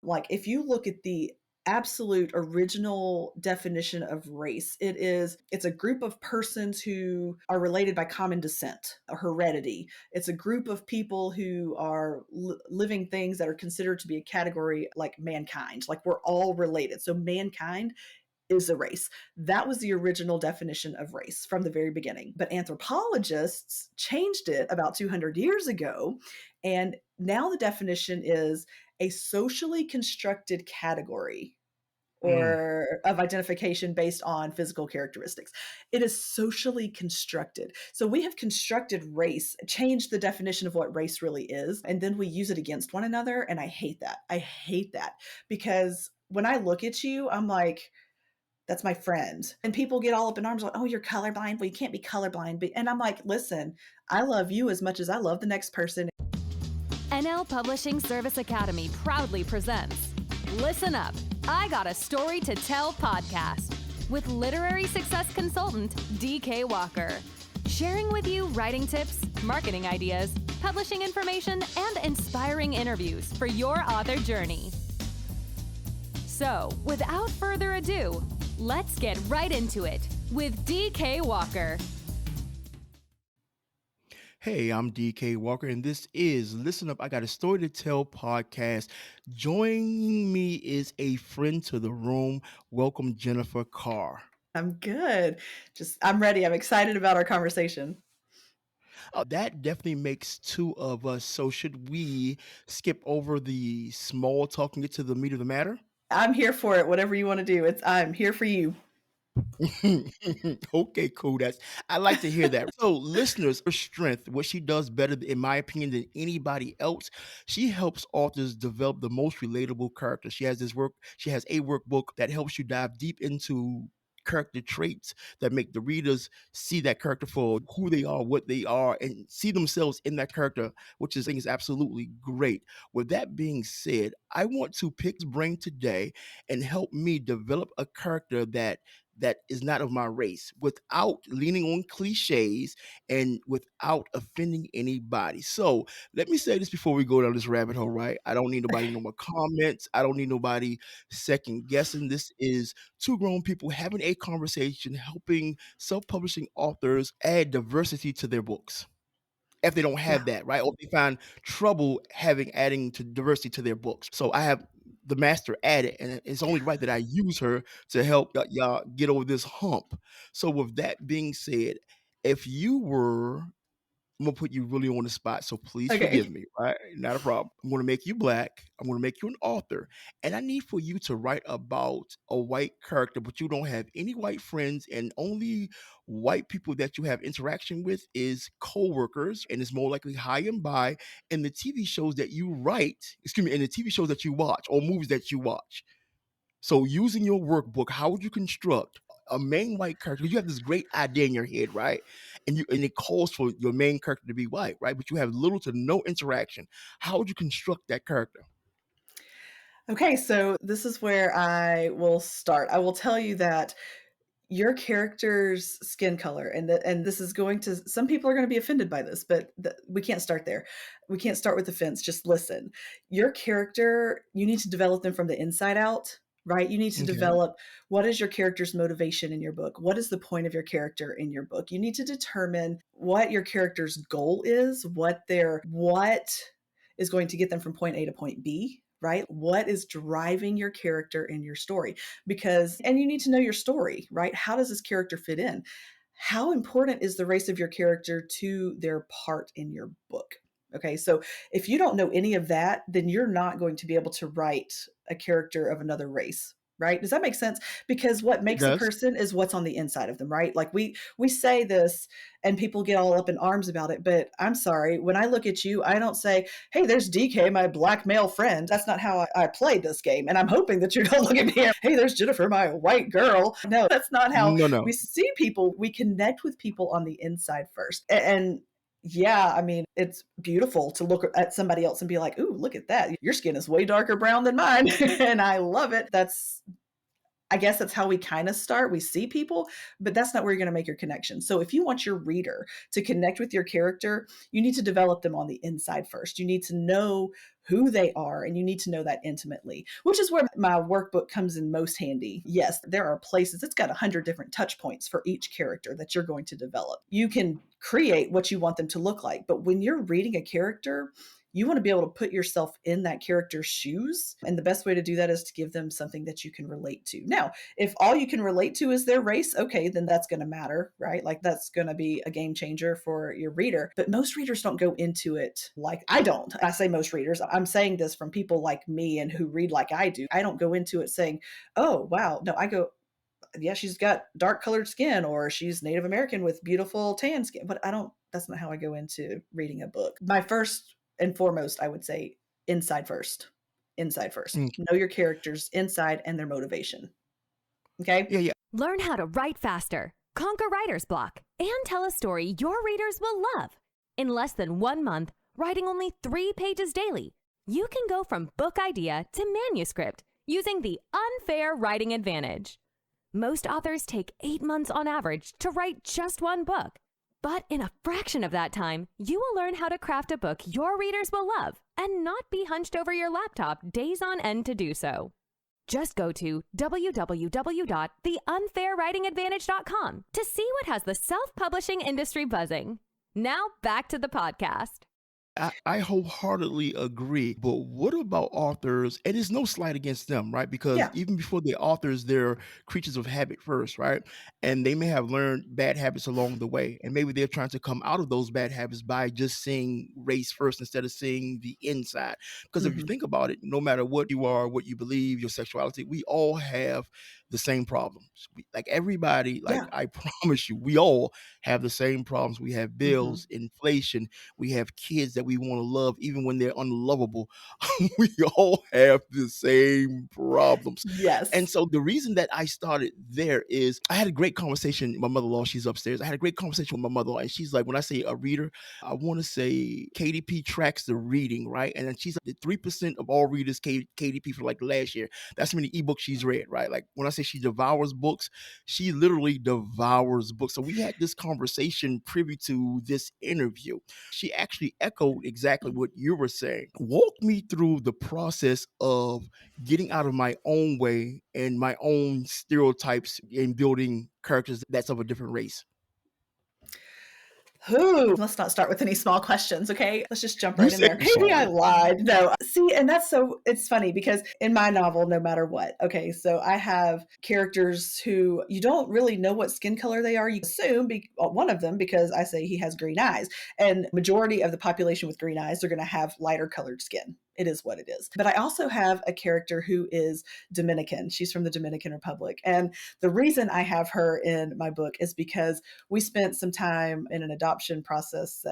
Like if you look at the absolute original definition of race, it's a group of persons who are related by common descent or heredity. It's a group of people who are living things that are considered to be a category like mankind, like we're all related. So mankind is a race. That was the original definition of race from the very beginning. But anthropologists changed it about 200 years ago. And now the definition is a socially constructed category Mm. or of identification based on physical characteristics. It is socially constructed. So we have constructed race, changed the definition of what race really is, and then we use it against one another. And I hate that. I hate that because when I look at you, I'm like, that's my friend. And people get all up in arms like, oh, you're colorblind. Well, you can't be colorblind. And I'm like, listen, I love you as much as I love the next person. NL Publishing Service Academy proudly presents Listen Up, I Got a Story to Tell podcast with literary success consultant DK Walker, sharing with you writing tips, marketing ideas, publishing information, and inspiring interviews for your author journey. So, without further ado, let's get right into it with DK Walker. Hey, I'm DK Walker, and this is Listen Up, I Got a Story to Tell podcast. Joining me is a friend to the room. Welcome, Jennifer Carr. I'm good. I'm ready. I'm excited about our conversation. That definitely makes two of us. So should we skip over the small talk and get to the meat of the matter? I'm here for it. Whatever you want to do. I'm here for you. Okay, cool. I like to hear that. So, listeners, her strength, what she does better, in my opinion, than anybody else, she helps authors develop the most relatable characters. She has a workbook that helps you dive deep into character traits that make the readers see that character for who they are, what they are, and see themselves in that character, which I think is absolutely great. With that being said, I want to pick his brain today and help me develop a character that is not of my race without leaning on cliches and without offending anybody. So let me say this before we go down this rabbit hole, right? I don't need nobody no more comments. I don't need nobody second guessing. This is two grown people having a conversation, helping self-publishing authors add diversity to their books if they don't Yeah. have that, right? Or they find trouble adding to diversity to their books. So I have the master at it, and it's only right that I use her to help y'all get over this hump. So with that being said, if you were I'm gonna put you really on the spot, so please forgive Okay. me, right? Not a problem. I'm gonna make you black. I'm gonna make you an author, and I need for you to write about a white character, but you don't have any white friends, and only white people that you have interaction with is coworkers, and it's more likely high and by in the TV shows that you write. Excuse me, in the TV shows that you watch or movies that you watch. So using your workbook, how would you construct a main white character? You have this great idea in your head, right? And it calls for your main character to be white, right? But you have little to no interaction. How would you construct that character? Okay. So this is where I will start. I will tell you that your character's skin color and this is going to some people are going to be offended by this, but we can't start there. We can't start with offense. Just listen. Your character, you need to develop them from the inside out, right? You need to Okay. develop what is your character's motivation in your book? What is the point of your character in your book? You need to determine what your character's goal is, what is going to get them from point A to point B, right? What is driving your character in your story? And you need to know your story, right? How does this character fit in? How important is the race of your character to their part in your book? Okay, so if you don't know any of that, then you're not going to be able to write a character of another race, right? Does that make sense? Because what It makes a does. person is what's on the inside of them, right? Like we say this and people get all up in arms about it, but I'm sorry, when I look at you, I don't say, hey, there's DK, my black male friend. That's not how I played this game. And I'm hoping that you don't look at me and, hey, there's Jennifer, my white girl. No, that's not how No, no. we see people. We connect with people on the inside first. And yeah, I mean, it's beautiful to look at somebody else and be like, ooh, look at that. Your skin is way darker brown than mine. And I love it. I guess that's how we kind of start. We see people, but that's not where you're going to make your connection. So if you want your reader to connect with your character, you need to develop them on the inside first. You need to know who they are, and you need to know that intimately, which is where my workbook comes in most handy. Yes, there are places, it's got 100 different touch points for each character that you're going to develop. You can create what you want them to look like, but when you're reading a character, you want to be able to put yourself in that character's shoes. And the best way to do that is to give them something that you can relate to. Now, if all you can relate to is their race, okay, then that's going to matter, right? Like that's going to be a game changer for your reader. But most readers don't go into it like I don't. I say most readers, I'm saying this from people like me and who read like I do. I don't go into it saying, oh, wow. No, I go, yeah, she's got dark colored skin or she's Native American with beautiful tan skin. But that's not how I go into reading a book. My first and foremost, I would say inside first. Inside first. Mm. Know your characters inside and their motivation. Okay. Yeah, yeah. Learn how to write faster, conquer writer's block, and tell a story your readers will love. In less than 1 month, writing only 3 pages daily, you can go from book idea to manuscript using the unfair writing advantage. Most authors take 8 months on average to write just 1 book. But in a fraction of that time, you will learn how to craft a book your readers will love and not be hunched over your laptop days on end to do so. Just go to www.theunfairwritingadvantage.com to see what has the self-publishing industry buzzing. Now back to the podcast. I wholeheartedly agree. But what about authors? And it's no slight against them, right? Because Yeah. even before they're authors, they're creatures of habit first, right? And they may have learned bad habits along the way. And maybe they're trying to come out of those bad habits by just seeing race first instead of seeing the inside. Because if you Mm-hmm. think about it, no matter what you are, what you believe, your sexuality, we all have the same problems. Like everybody, like Yeah. I promise you, we all have the same problems. We have Mm-hmm. bills, inflation, we have kids that we want to love even when they're unlovable. We all have the same problems. And Yes. so the reason that I started there is I had a great conversation with my mother-in-law. She's upstairs. I had a great conversation with my mother-in-law, and she's like, when I say a reader, I want to say KDP tracks the reading, right? And then she's like, 3% of all readers KDP for like last year. That's how many ebooks she's read, right? Like when I say she devours books, she literally devours books. So we had this conversation privy to this interview. She actually echoed exactly what you were saying. Walk me through the process of getting out of my own way and my own stereotypes in building characters that's of a different race. Ooh, let's not start with any small questions, okay? Let's just jump You right in said there. you Maybe I sorry. lied. No, see, and it's funny because in my novel, no matter what, okay, so I have characters who you don't really know what skin color they are. You assume one of them because I say he has green eyes, and majority of the population with green eyes are going to have lighter colored skin. It is what it is. But I also have a character who is Dominican. She's from the Dominican Republic. And the reason I have her in my book is because we spent some time in an adoption process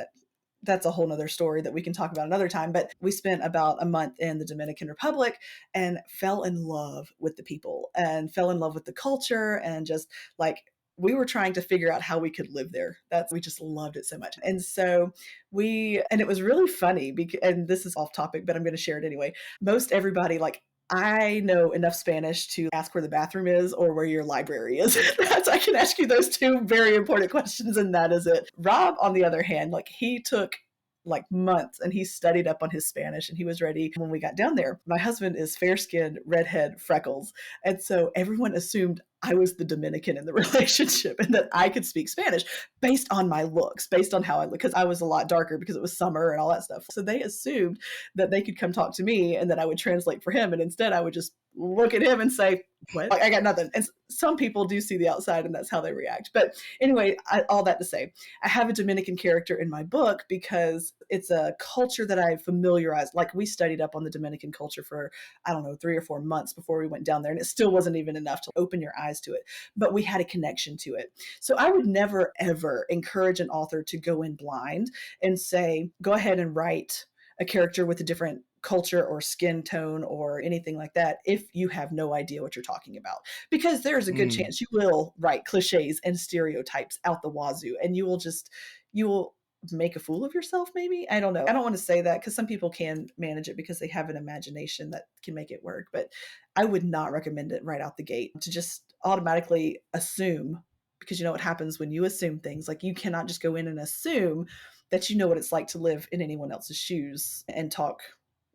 that's a whole nother story that we can talk about another time. But we spent about a month in the Dominican Republic and fell in love with the people and fell in love with the culture and just like we were trying to figure out how we could live there. We just loved it so much. And so and it was really funny because, and this is off topic, but I'm going to share it anyway. Most everybody, like, I know enough Spanish to ask where the bathroom is or where your library is. I can ask you those 2 very important questions, and that is it. Rob, on the other hand, like he took like months and he studied up on his Spanish and he was ready when we got down there. My husband is fair skinned, redhead, freckles. And so everyone assumed I was the Dominican in the relationship and that I could speak Spanish based on my looks, based on how I look, because I was a lot darker because it was summer and all that stuff. So they assumed that they could come talk to me and that I would translate for him. And instead I would just look at him and say, what? Like, I got nothing. And some people do see the outside and that's how they react. But anyway, all that to say, I have a Dominican character in my book because it's a culture that I familiarized. Like we studied up on the Dominican culture for, I don't know, 3 or 4 months before we went down there. And it still wasn't even enough to open your eyes to it, but we had a connection to it. So I would never, ever encourage an author to go in blind and say, go ahead and write a character with a different culture or skin tone or anything like that if you have no idea what you're talking about, because there's a good Mm. chance you will write cliches and stereotypes out the wazoo and you will make a fool of yourself. Maybe, I don't know, I don't want to say that because some people can manage it because they have an imagination that can make it work, but I would not recommend it right out the gate to just automatically assume, because you know what happens when you assume things. Like you cannot just go in and assume that you know what it's like to live in anyone else's shoes and talk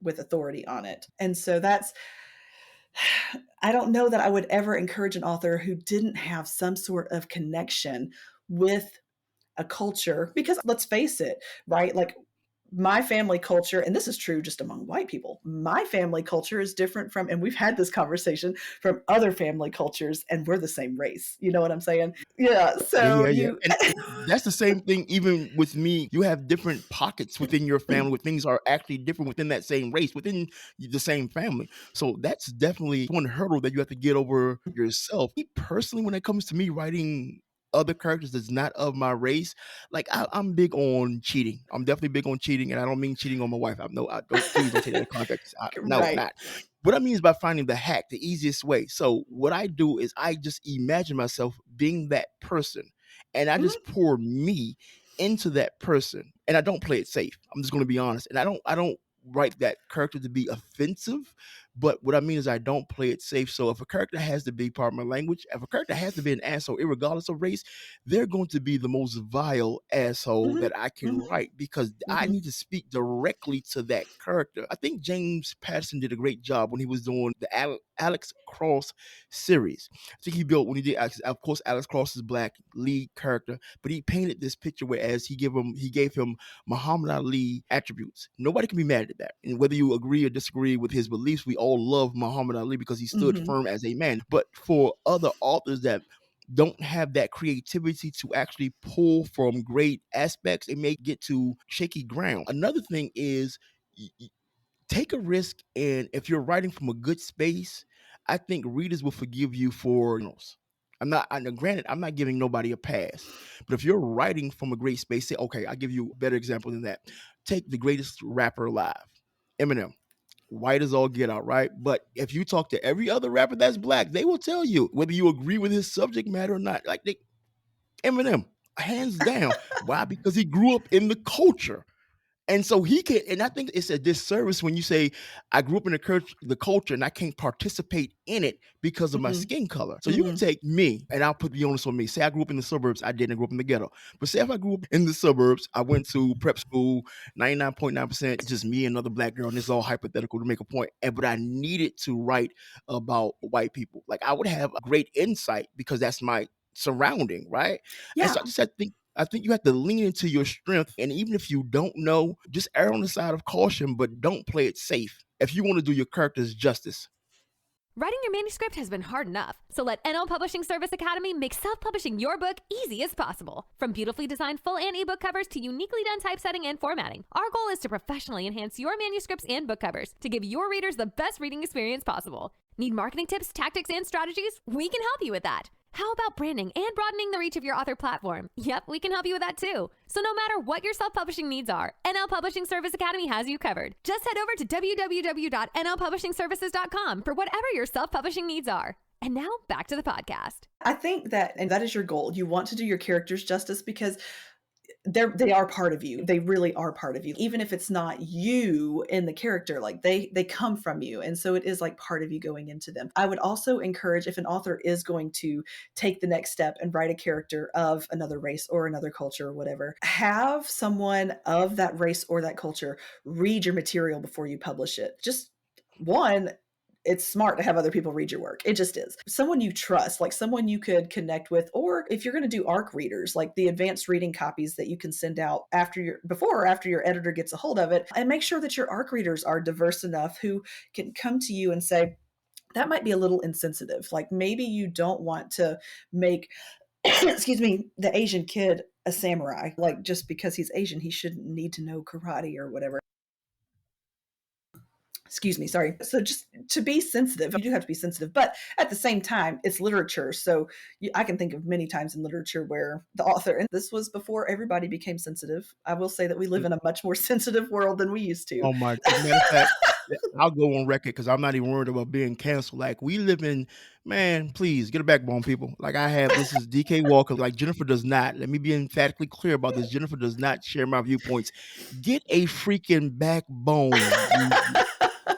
with authority on it. And so that's, I don't know that I would ever encourage an author who didn't have some sort of connection with a culture, because let's face it, right? Like my family culture, and this is true just among white people, my family culture is different from, and we've had this conversation, from other family cultures, and we're the same race. You know what I'm saying? Yeah. Yeah, So yeah, yeah. you, And that's the same thing even with me. You have different pockets within your family where things are actually different within that same race, within the same family. So that's definitely one hurdle that you have to get over yourself. Me personally, when it comes to me writing other characters that's not of my race, like I'm big on cheating. I'm definitely big on cheating, and I don't mean cheating on my wife. I don't, please don't take that in context. No, right. not. What I mean is by finding the hack, the easiest way. So what I do is I just imagine myself being that person, and I Mhm, just pour me into that person, and I don't play it safe. I'm just going to be honest, and I don't write that character to be offensive, but what I mean is I don't play it safe. So if a character has to be part of my language, if a character has to be an asshole, irregardless of race, they're going to be the most vile asshole mhm, that I can mhm, write because I mhm, need to speak directly to that character. I think James Patterson did a great job when he was doing the Alex Cross series. I think he built when he did. Of course, Alex Cross is black lead character, but he painted this picture whereas he gave him Muhammad Ali attributes. Nobody can be mad at that. And whether you agree or disagree with his beliefs, we all love Muhammad Ali because he stood mhm, firm as a man. But for other authors that don't have that creativity to actually pull from great aspects, it may get to shaky ground. Another thing is take a risk, and if you're writing from a good space, I think readers will forgive you for granted, I'm not giving nobody a pass, but if you're writing from a great space, say, okay, I'll give you a better example than that. Take the greatest rapper alive, Eminem. White as all get out, right? But if you talk to every other rapper that's black, they will tell you whether you agree with his subject matter or not. Eminem, hands down. Why? Because he grew up in the culture. And so he can, and I think it's a disservice when you say, I grew up in the culture and I can't participate in it because of my mhm, skin color. So you can mhm. take me, and I'll put the onus on me. Say I grew up in the suburbs, I didn't grow up in the ghetto. But say if I grew up in the suburbs, I went to prep school, 99.9%, just me and another black girl, and this is all hypothetical to make a point. But I needed to write about white people. Like I would have a great insight because that's my surrounding, right? And so Yeah. I just had to think I think you have to lean into your strength. And even if you don't know, just err on the side of caution, but don't play it safe if you want to do your characters justice. Writing your manuscript has been hard enough, so let NL Publishing Service Academy make self-publishing your book easy as possible. From beautifully designed full and ebook covers to uniquely done typesetting and formatting, our goal is to professionally enhance your manuscripts and book covers to give your readers the best reading experience possible. Need marketing tips, tactics, and strategies? We can help you with that. How about branding and broadening the reach of your author platform? Yep, we can help you with that too. So no matter what your self-publishing needs are, NL Publishing Service Academy has you covered. Just head over to www.nlpublishingservices.com for whatever your self-publishing needs are. And now back to the podcast. I think that, and that is your goal. You want to do your characters justice because they are part of you. They really are part of you. Even if it's not you in the character, like they come from you. And so it is like part of you going into them. I would also encourage, if an author is going to take the next step and write a character of another race or another culture or whatever, have someone of that race or that culture read your material before you publish it. Just one, it's smart to have other people read your work. It just is. Someone you trust, like someone you could connect with, or if you're going to do ARC readers, like the advanced reading copies that you can send out before or after your editor gets a hold of it, and make sure that your ARC readers are diverse enough who can come to you and say, that might be a little insensitive. Like maybe you don't want to make, excuse me, the Asian kid a samurai. Like just because he's Asian, he shouldn't need to know karate or whatever. Excuse me, sorry. So just to be sensitive, you do have to be sensitive, but at the same time, it's literature. So I can think of many times in literature where the author, and this was before everybody became sensitive. I will say that we live in a much more sensitive world than we used to. Oh my, as a matter of fact, I'll go on record because I'm not even worried about being canceled. Like we live in, man, please get a backbone, people. Like I have, this is DK Walker. Like Jennifer does not. Let me be emphatically clear about this. Jennifer does not share my viewpoints. Get a freaking backbone.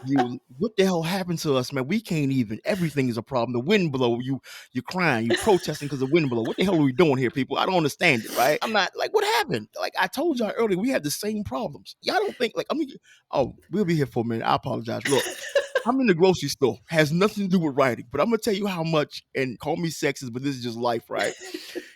You what the hell happened to us, man? We can't even. Everything is a problem. The wind blow. You crying. You protesting because the wind blow. What the hell are we doing here, people? I don't understand it, right? I'm not like what happened. Like I told y'all earlier, we have the same problems. Y'all don't think like I mean. Oh, we'll be here for a minute. I apologize. Look, I'm in the grocery store. Has nothing to do with writing, but I'm gonna tell you how much. And call me sexist, but this is just life, right?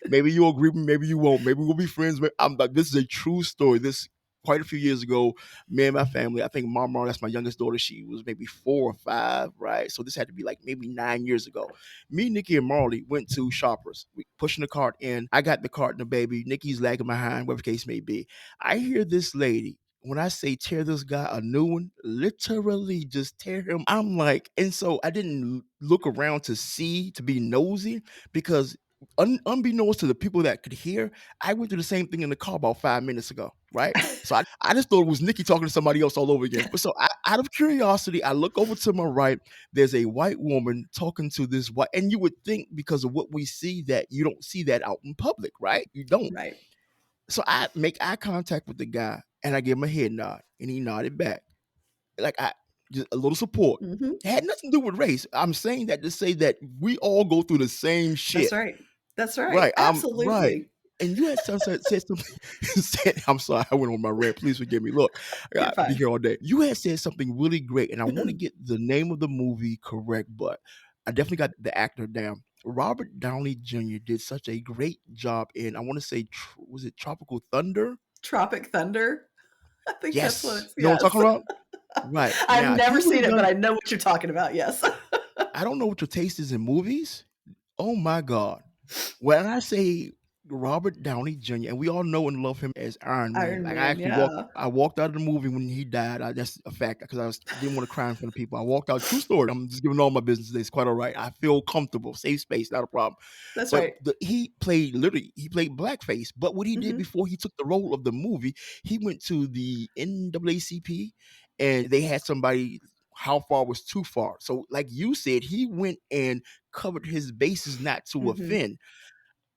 Maybe you'll agree with me, maybe you won't. Maybe we'll be friends. But I'm like, this is a true story. This quite a few years ago, me and my family, I think Mama, that's my youngest daughter, she was maybe 4 or 5, right? So this had to be like maybe 9 years ago. Me, Nikki, and Marley went to Shoppers. We pushing the cart in. I got the cart and the baby. Nikki's lagging behind, whatever the case may be. I hear this lady. When I say tear this guy a new one, literally just tear him. I'm like, and so I didn't look around to see, to be nosy, because unbeknownst to the people that could hear, I went through the same thing in the car about 5 minutes ago, right? So I just thought it was Nikki talking to somebody else all over again. But so out of curiosity, I look over to my right. There's a white woman talking to this white, and you would think because of what we see that you don't see that out in public, right? You don't. Right. So I make eye contact with the guy, and I give him a head nod, and he nodded back, like I just a little support. Hmm. It had nothing to do with race. I'm saying that to say that we all go through the same That's shit. right. That's right. Right, I'm right. Absolutely. And you had said something. I'm sorry, I went on my rant. Please forgive me. Look, I You're gotta be fine. here all day. You had said something really great, and I want to get the name of the movie correct, but I definitely got the actor down. Robert Downey Jr. did such a great job in. I want to say, was it Tropical Thunder? Tropic Thunder. I think that's what Yes, it's, you know what I'm yes. talking about. Right I've now, he never would seen have it, but done. I know what you're talking about. Yes. I don't know what your taste is in movies. Oh my God. When I say Robert Downey Jr., and we all know and love him as Iron Man. Iron Like I Man. actually Yeah. I walked out of the movie when he died. That's a fact because didn't want to cry in front of people. I walked out. True story. I'm just giving all my business today. It's quite all right. I feel comfortable, safe space, not a problem. That's But right. he played blackface. But what he did Hmm. before he took the role of the movie, he went to the NAACP, and they had somebody. How far was too far? So, like you said, he went and covered his bases not to Hmm. offend.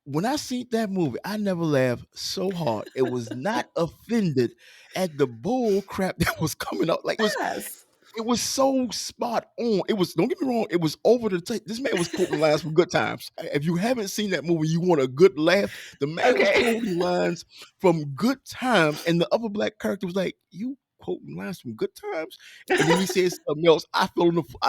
When I seen that movie, I never laughed so hard. It was not offended at the bull crap that was coming up. Like Yes. it was so spot on. It was, don't get me wrong, it was over the top. This man was quoting lines from Good Times. If you haven't seen that movie, you want a good laugh. The man was Okay. quoting lines from Good Times, and the other black character was like, "You quoting lines from Good Times?" And then he said something else. I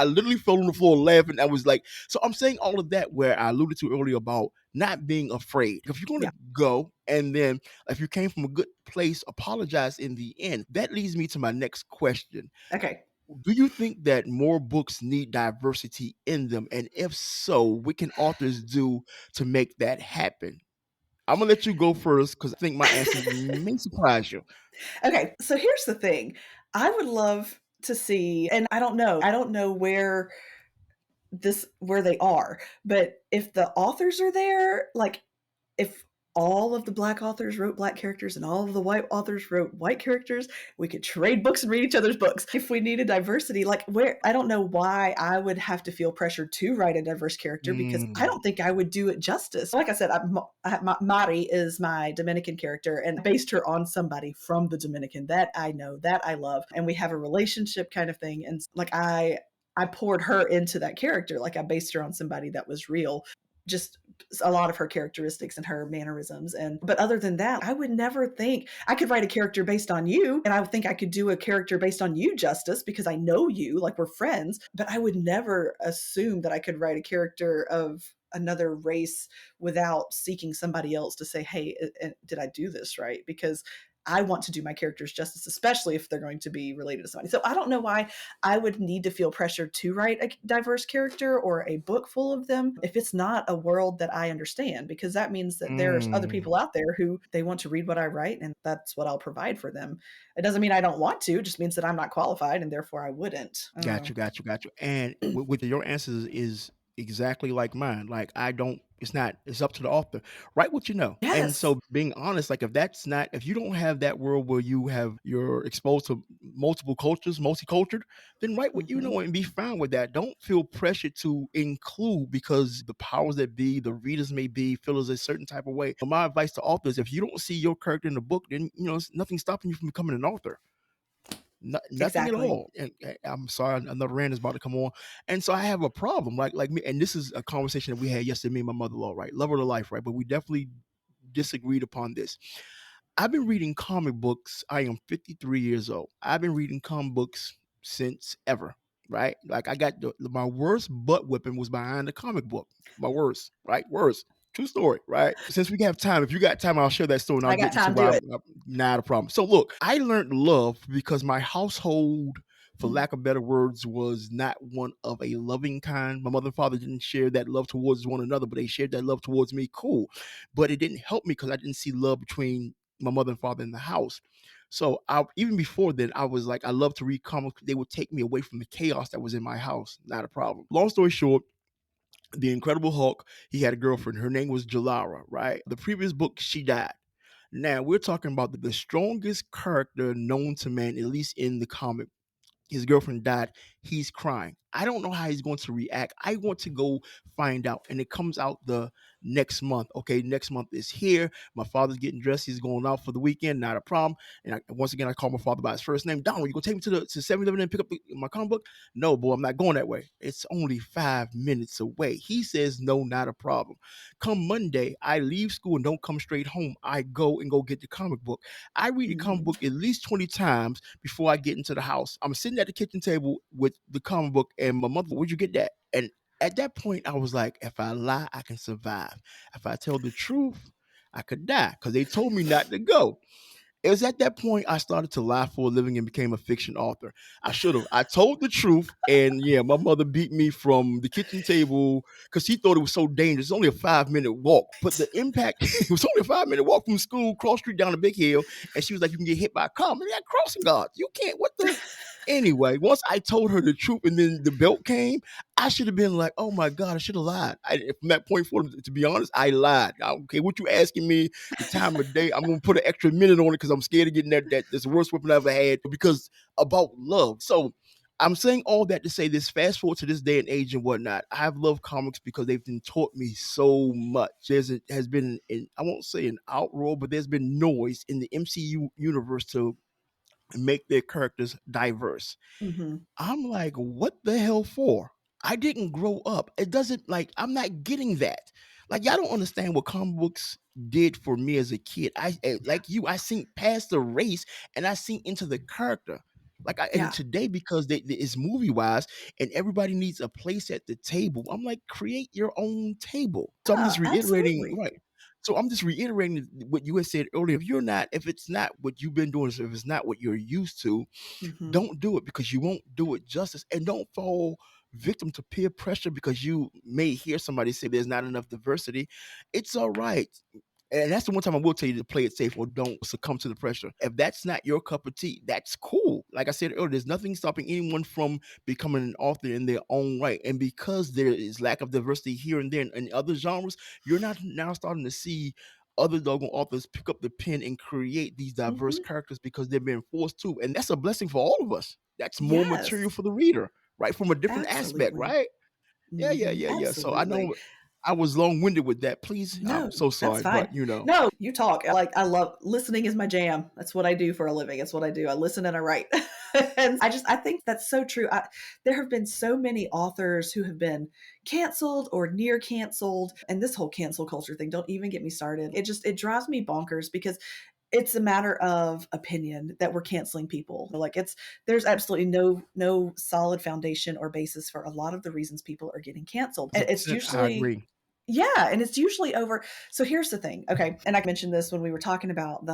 literally fell on the floor laughing. I was like, so I'm saying all of that where I alluded to earlier about not being afraid. If you're Yeah. gonna go, and then if you came from a good place, apologize in the end. That leads me to my next question. Okay. Do you think that more books need diversity in them? And if so, what can authors do to make that happen? I'm gonna let you go first because I think my answer may surprise you. Okay. So here's the thing. I would love to see, and I don't know. I don't know where they are, but if the authors are there, like if all of the black authors wrote black characters and all of the white authors wrote white characters, we could trade books and read each other's books. If we needed diversity, like where I don't know why I would have to feel pressured to write a diverse character because I Mm, don't think I would do it justice. Like I said, Mari is my Dominican character and I based her on somebody from the Dominican that I know, that I love, and we have a relationship kind of thing. And like I poured her into that character. Like I based her on somebody that was real. Just a lot of her characteristics and her mannerisms. And but other than that, I would never think I could write a character based on you. And I would think I could do a character based on you justice because I know you, like we're friends. But I would never assume that I could write a character of another race without seeking somebody else to say, hey, did I do this right? Because I want to do my characters justice, especially if they're going to be related to somebody. So I don't know why I would need to feel pressured to write a diverse character or a book full of them if it's not a world that I understand, because that means that there's other people mm. out there who they want to read what I write and that's what I'll provide for them. It doesn't mean I don't want to, it just means that I'm not qualified and therefore I wouldn't. I don't Got know. you, got you, got you. And with your answers is exactly like mine. Like I don't. It's not. It's up to the author. Write what you know. And Yes. so, being honest, like if that's not, if you don't have that world where you're exposed to multiple cultures, multicultural, then write what you Hmm. know and be fine with that. Don't feel pressure to include because the powers that be, the readers may be, feel as a certain type of way. So my advice to authors: if you don't see your character in the book, then nothing's stopping you from becoming an author. Nothing at Exactly. all. And I'm sorry, another rant is about to come on. And so I have a problem, like me. And this is a conversation that we had yesterday, me and my mother-in-law, right? Love her to life, right? But we definitely disagreed upon this. I've been reading comic books. I am 53 years old. I've been reading comic books since ever, right? Like I got my worst butt whipping was behind the comic book. My worst, right? Worst. True story, right? Since we have time, if you got time, I'll share that story and I'll I got get into time. why Do it. not a problem. So look, I learned love because my household, for Mm, lack of better words, was not one of a loving kind. My mother and father didn't share that love towards one another, but they shared that love towards me. Cool. But it didn't help me because I didn't see love between my mother and father in the house. So even before then, I was like, I love to read comics. They would take me away from the chaos that was in my house. Not a problem. Long story short, the Incredible Hulk, he had a girlfriend. Her name was Jalara, right? The previous book, she died. Now we're talking about the strongest character known to man, at least in the comic. His girlfriend died. He's crying. I don't know how he's going to react. I want to go find out. And it comes out the next month. Okay, next month is here. My father's getting dressed. He's going out for the weekend. Not a problem. And once again, I call my father by his first name. Donald, you gonna take me to the 7-Eleven and pick up my comic book? No, boy, I'm not going that way. It's only 5 minutes away. He says no, not a problem. Come Monday, I leave school and don't come straight home. I go and go get the comic book. I read the comic mhm, book at least 20 times before I get into the house. I'm sitting at the kitchen table with the comic book, and my mother, where'd you get that? And at that point, I was like, if I lie, I can survive. If I tell the truth, I could die because they told me not to go. It was at that point I started to lie for a living and became a fiction author. I should have. I told the truth, and yeah, my mother beat me from the kitchen table because she thought it was so dangerous. It's only a 5 minute walk, but the impact it was only a 5 minute walk from school, cross street down a big hill, and she was like, "You can get hit by a car." Man, that crossing guard, you can't. What the? Anyway, once I told her the truth, and then the belt came, I should have been like, "Oh my god, I should have lied." From that point forward, to be honest, I lied. Okay, what you asking me? The time of day. I'm gonna put an extra minute on it because I'm scared of getting that that's the worst weapon I ever had because about love. So I'm saying all that to say this, fast forward to this day and age and whatnot. I've loved comics because they've been taught me so much. Has been I won't say an outroar, but there's been noise in the MCU universe to make their characters diverse. mhm. I'm like, what the hell for? I didn't grow up. It doesn't like I'm not getting that. Like y'all don't understand what comic books did for me as a kid. Like you, I seen past the race and I seen into the character. And Yeah. today because it's movie wise and everybody needs a place at the table. I'm like, create your own table. So I'm Yeah, just reiterating, absolutely. right? So I'm just reiterating what you had said earlier. If it's not what you've been doing, if it's not what you're used to, Mhm, don't do it because you won't do it justice, and don't fall victim to peer pressure because you may hear somebody say there's not enough diversity. It's all right. And that's the one time I will tell you to play it safe or don't succumb to the pressure. If that's not your cup of tea, that's cool. Like I said earlier, there's nothing stopping anyone from becoming an author in their own right. And because there is lack of diversity here and there in other genres, you're not now starting to see other doggone authors pick up the pen and create these diverse mhm. characters because they're being forced to. And that's a blessing for all of us. That's more material Yes, for the reader, right? From a different aspect, absolutely. right? Yeah, yeah, Mhm, yeah, yeah. So I absolutely. know I was long-winded with that. Please, I'm No, so that's sorry, fine. but you know. No, you talk. Like, I love listening is my jam. That's what I do for a living. It's what I do. I listen and I write. And I think that's so true. There have been so many authors who have been canceled or near canceled, and this whole cancel culture thing, don't even get me started. It drives me bonkers because it's a matter of opinion that we're canceling people. Like, there's absolutely no solid foundation or basis for a lot of the reasons people are getting canceled. And it's 100%, I usually, agree. yeah, and it's usually over. So here's the thing. Okay. And I mentioned this when we were talking about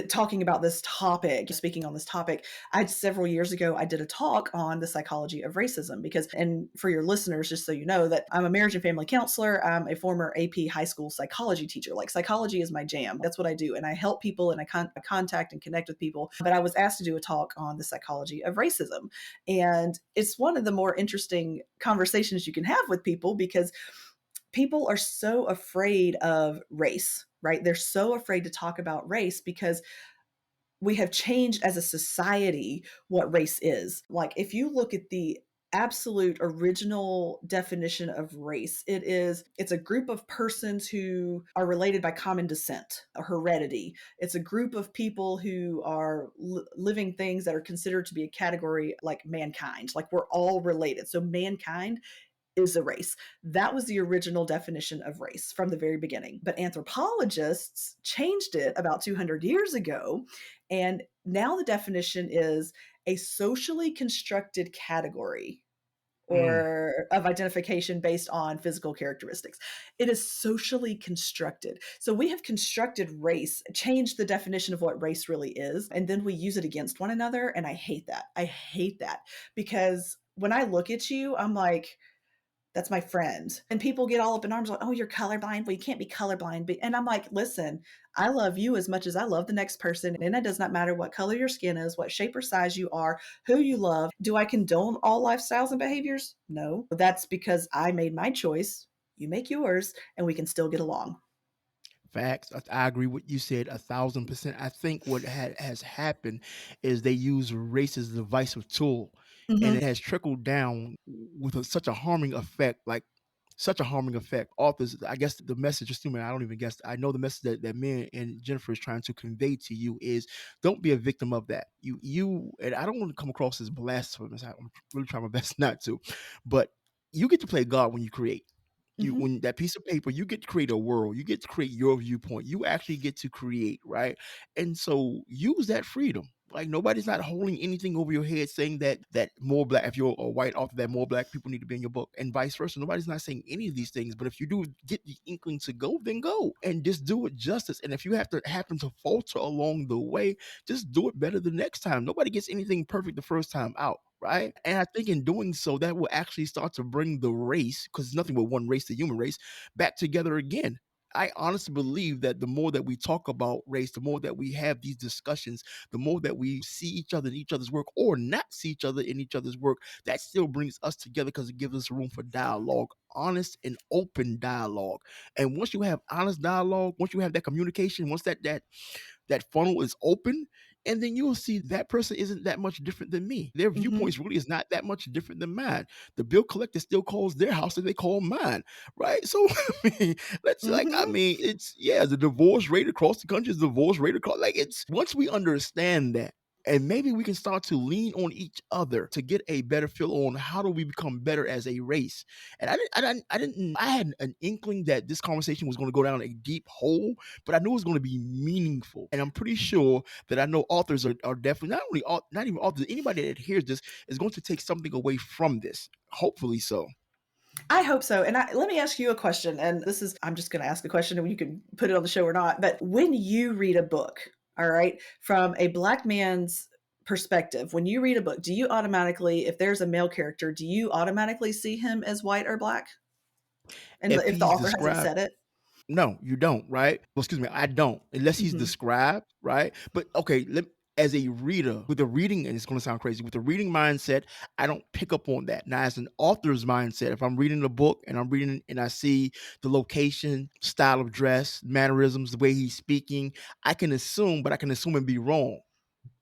talking about this topic, speaking on this topic. Several years ago, I did a talk on the psychology of racism because, and for your listeners, just so you know, that I'm a marriage and family counselor. I'm a former AP high school psychology teacher. Like, psychology is my jam. That's what I do. And I help people and I contact and connect with people. But I was asked to do a talk on the psychology of racism. And it's one of the more interesting conversations you can have with people because people are so afraid of race, right? They're so afraid to talk about race because we have changed as a society what race is. Like, if you look at the absolute original definition of race. It's a group of persons who are related by common descent, a heredity. It's a group of people who are living things that are considered to be a category like mankind. Like we're all related. So mankind is a race. That was the original definition of race from the very beginning. But anthropologists changed it about 200 years ago. And now the definition is a socially constructed category Mm. or of identification based on physical characteristics. It is socially constructed. So we have constructed race, changed the definition of what race really is, and then we use it against one another. And I hate that. I hate that because when I look at you, I'm like, that's my friend. And people get all up in arms like, oh, you're colorblind. Well, you can't be colorblind. And I'm like, listen, I love you as much as I love the next person. And it does not matter what color your skin is, what shape or size you are, who you love. Do I condone all lifestyles and behaviors? No. That's because I made my choice. You make yours, and we can still get along. Facts. I agree with you said 1,000%. I think what has happened is they use race as a divisive tool, and Hmm. it has trickled down with such a harming effect, like such a harming effect. Authors, I guess the message, assuming I don't even guess, I know the message that me and Jennifer is trying to convey to you is don't be a victim of that. And I don't want to come across as blasphemous. I'm really trying my best not to, but you get to play God when you create. You Hmm. when that piece of paper, you get to create a world, you get to create your viewpoint, you actually get to create, right? And so use that freedom. Like nobody's not holding anything over your head saying that more black, if you're a white author, that more black people need to be in your book, and vice versa. Nobody's not saying any of these things. But if you do get the inkling to go, then go and just do it justice. And if you have to happen to falter along the way, just do it better the next time. Nobody gets anything perfect the first time out. Right. And I think in doing so, that will actually start to bring the race, because nothing but one race, the human race, back together again. I honestly believe that the more that we talk about race, the more that we have these discussions, the more that we see each other in each other's work or not see each other in each other's work, that still brings us together because it gives us room for dialogue, honest and open dialogue. And once you have honest dialogue, once you have that communication, once that funnel is open, and then you'll see that person isn't that much different than me. Their Hmm. viewpoints really is not that much different than mine. The bill collector still calls their house as they call mine, right? So I mean, Hmm. it's the divorce rate across the country is divorce rate across. Like it's once we understand that. And maybe we can start to lean on each other to get a better feel on how do we become better as a race. And I had an inkling that this conversation was going to go down a deep hole, but I knew it was going to be meaningful. And I'm pretty sure that I know authors are definitely not even authors, anybody that hears this is going to take something away from this. Hopefully so. I hope so. And let me ask you a question. And I'm just going to ask the question and you can put it on the show or not. But when you read a book, all right, from a Black man's perspective, when you read a book, do you automatically, if there's a male character, do you automatically see him as white or Black? And If if the he's author hasn't described said it? No, you don't, right? Well, excuse me, I don't, unless he's Hmm. described, right? But okay, as a reader with a reading, and it's going to sound crazy, with a reading mindset, I don't pick up on that. Now, as an author's mindset, if I'm reading a book and I'm reading and I see the location, style of dress, mannerisms, the way he's speaking, I can assume, but I can assume and be wrong.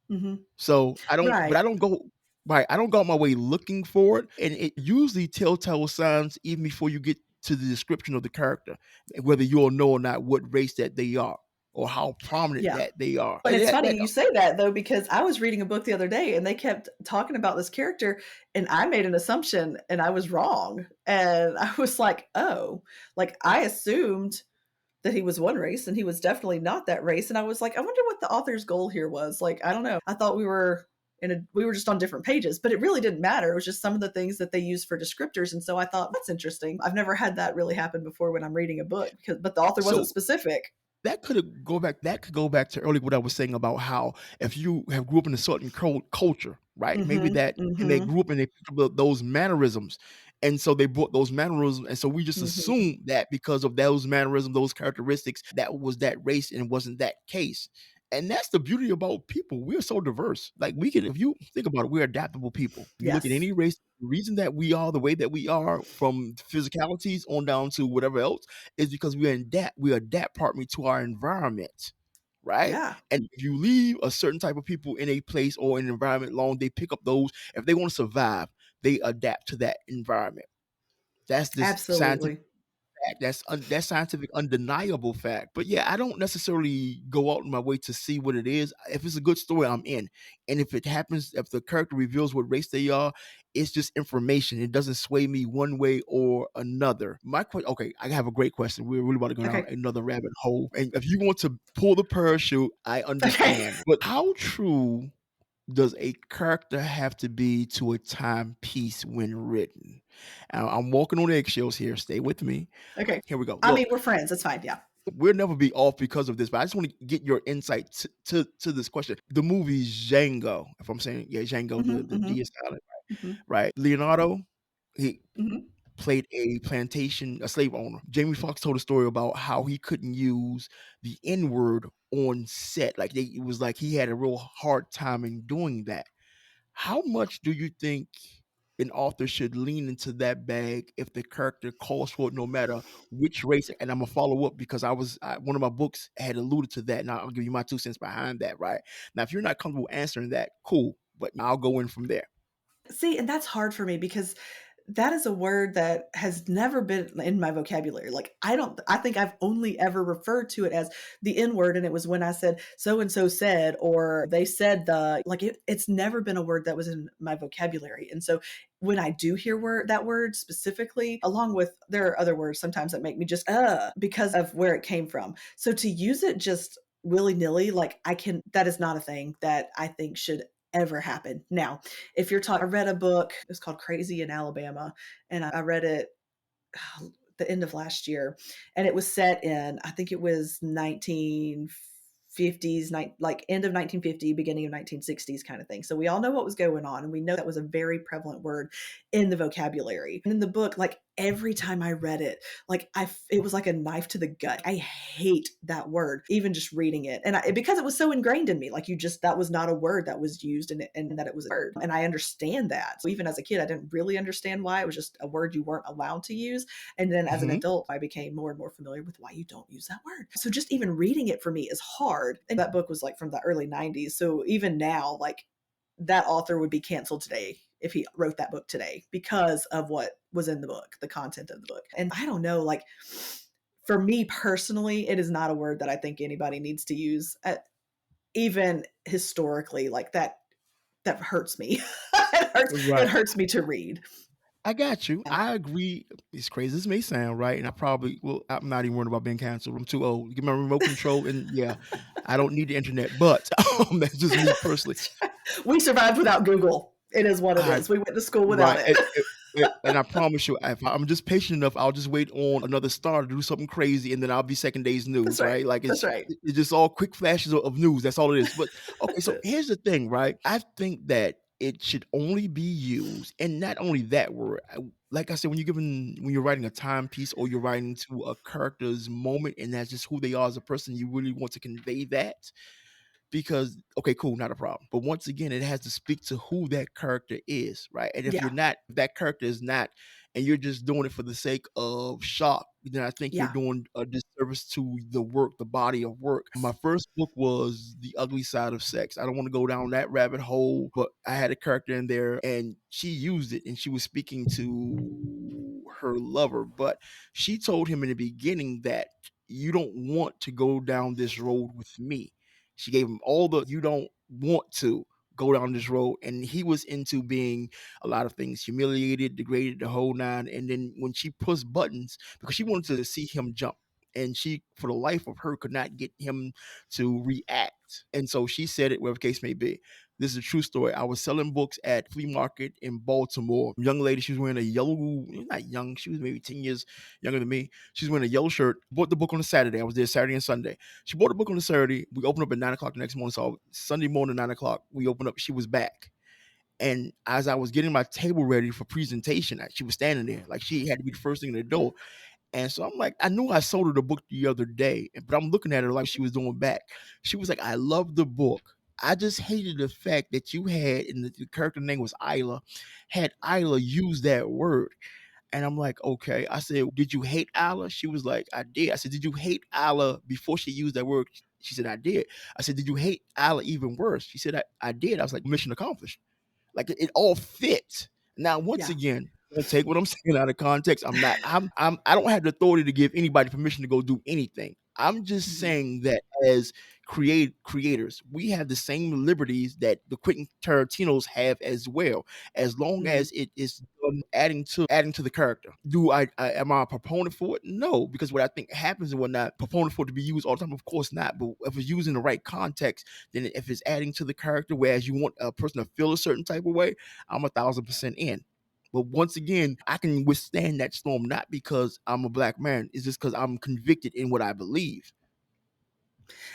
Hmm. So Right. I don't go right. I don't go out my way looking for it. And it usually telltale signs even before you get to the description of the character, whether you'll know or not what race that they are or how prominent Yeah. that they are. And And it's that funny you say that though, because I was reading a book the other day and they kept talking about this character and I made an assumption and I was wrong. And I was like, oh, like I assumed that he was one race and he was definitely not that race. And I was like, I wonder what the author's goal here was. Like, I don't know. I thought we were just on different pages, but it really didn't matter. It was just some of the things that they use for descriptors. And so I thought that's interesting. I've never had that really happen before when I'm reading a book but the author wasn't so specific. that could go back to earlier what I was saying about how if you have grew up in a certain culture, right? Maybe Mhm. that and they Mhm. grew up and they picked up those mannerisms. And so they brought those mannerisms. And so we just Mhm. assume that because of those mannerisms, those characteristics, that was that race and it wasn't that case. And that's the beauty about people. We're so diverse. Like we can, if you think about it, we're adaptable people. You look at Yes. any race, the reason that we are the way that we are, from physicalities on down to whatever else, is because we adapt partly to our environment, right? Yeah. And if you leave a certain type of people in a place or an environment long, they pick up those if they want to survive. they adapt to that environment. That's this scientific Absolutely. fact. That's scientific undeniable fact. But yeah, I don't necessarily go out of my way to see what it is. If it's a good story, I'm in. And if it happens, if the character reveals what race they are, it's just information. It doesn't sway me one way or another. Okay, I have a great question. We're really about to go down Okay. another rabbit hole. And if you want to pull the parachute, I Okay. understand. But how true does a character have to be to a timepiece when written? I'm walking on eggshells here. Stay with me. Okay. Here we go. I mean, Look, we're friends. It's fine. Yeah. we'll never be off because of this, but I just want to get your insight to this question. The movie Django, if I'm saying, yeah, Django, Hmm. the Hmm. D is silent, Hmm. right? Leonardo, he Hmm. played a slave owner. Jamie Foxx told a story about how he couldn't use the N word on set. It was like he had a real hard time in doing that. How much do you think an author should lean into that bag if the character calls for it, no matter which race? And I'm gonna follow up because one of my books had alluded to that, and I'll give you my 2 cents behind that. Right now, if you're not comfortable answering that, cool, but I'll go in from there. See, and that's hard for me because that is a word that has never been in my vocabulary. Like, I think I've only ever referred to it as the N word. And it was when I said so and so said, or they said it's never been a word that was in my vocabulary. And so when I do hear that word specifically, along with there are other words sometimes that make me just, because of where it came from. So to use it just willy nilly, that is not a thing that I think should ever happen. Now, if you're talking, I read a book, it's called Crazy in Alabama, and I read it the end of last year, and it was set in, I think it was 1950s, like end of 1950, beginning of 1960s kind of thing. So we all know what was going on, and we know that was a very prevalent word in the vocabulary. And in the book, like every time I read it, it was like a knife to the gut. I hate that word, even just reading it, and because it was so ingrained in me. That was not a word that was used, and that it was a word, and I understand that. So even as a kid, I didn't really understand why it was just a word you weren't allowed to use. And then as an Mhm. adult, I became more and more familiar with why you don't use that word. So just even reading it for me is hard. And that book was like from the early 90s. So even now, like that author would be canceled today if he wrote that book today because of what was in the book, the content of the book. And I don't know, like for me personally, it is not a word that I think anybody needs to use. Even historically, like that hurts me. It Right. hurts me to read. I got you. Yeah. I agree. As crazy as it may sound, right? And I'm not even worried about being canceled. I'm too old. Give my remote control, and yeah, I don't need the internet. But that's just me personally. We survived without Google. It is what it I is. We went to school without Right, it. and I promise you, if I'm just patient enough, I'll just wait on another star to do something crazy, and then I'll be second day's That's news, right. right? That's right. It's just all quick flashes of news. That's all it is. But okay, That's so it. here's the thing, right? I think that it should only be used, and not only that word. Like I said, when you're writing a timepiece or you're writing to a character's moment, and that's just who they are as a person, you really want to convey that because okay, cool, not a problem. But once again, it has to speak to who that character is, right? And Yeah. if that character is not, and you're just doing it for the sake of shock, then I think you're Yeah. doing a disservice to the work, the body of work. My first book was The Ugly Side of Sex. I don't want to go down that rabbit hole, but I had a character in there and she used it and she was speaking to her lover, but she told him in the beginning that you don't want to go down this road with me. She gave him all the you don't want to go down this road. And he was into being a lot of things, humiliated, degraded, the whole nine. And then when she pushed buttons, because she wanted to see him jump. And she, for the life of her, could not get him to react. And so she said it, whatever case may be. This is a true story. I was selling books at flea market in Baltimore. Young lady, she was wearing a yellow, not young, she was maybe 10 years younger than me. She's wearing a yellow shirt. Bought the book on a Saturday. I was there Saturday and Sunday. She bought the book on a Saturday. We opened up at 9 o'clock the next morning. So Sunday morning, 9 o'clock, we opened up. She was back. And as I was getting my table ready for presentation, she was standing there. Like she had to be the first thing in the door. And so I'm like, I knew I sold her the book the other day, but I'm looking at her like she was doing back. She was like, I love the book. I just hated the fact that you had, and the character name was Isla, had Isla use that word. And I'm like, okay. I said, did you hate Allah? She was like, I did. I said, did you hate Allah before she used that word? She said, I did. I said, did you hate Allah even worse? She said, I did. I was like, mission accomplished. Like it all fit. Now, once Yeah. again, don't take what I'm saying out of context. I don't have the authority to give anybody permission to go do anything. I'm just Mhm. saying that as creators, we have the same liberties that the Quentin Tarantinos have as well, as long Mhm. as it is done adding to the character. Am I a proponent for it? No, because what I think happens and whatnot, proponent for it to be used all the time, of course not. But if it's used in the right context, then if it's adding to the character, whereas you want a person to feel a certain type of way, I'm 1,000% in. But once again, I can withstand that storm not because I'm a black man. It's just because I'm convicted in what I believe.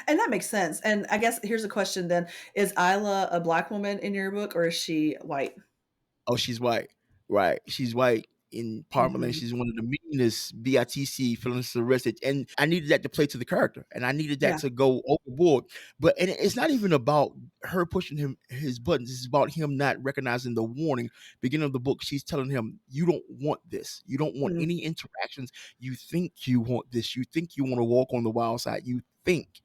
And that makes sense. And I guess here's a question then. Is Isla a black woman in your book or is she white? Oh, she's white. Right. She's white. In Parmaland, Mhm. she's one of the meanest BITC feelings arrested. And I needed that to play to the character. And I needed that Yeah. to go overboard. But and it's not even about her pushing his buttons. It's about him not recognizing the warning. Beginning of the book, she's telling him, you don't want this. You don't want Mhm. any interactions. You think you want this. You think you want to walk on the wild side. You think.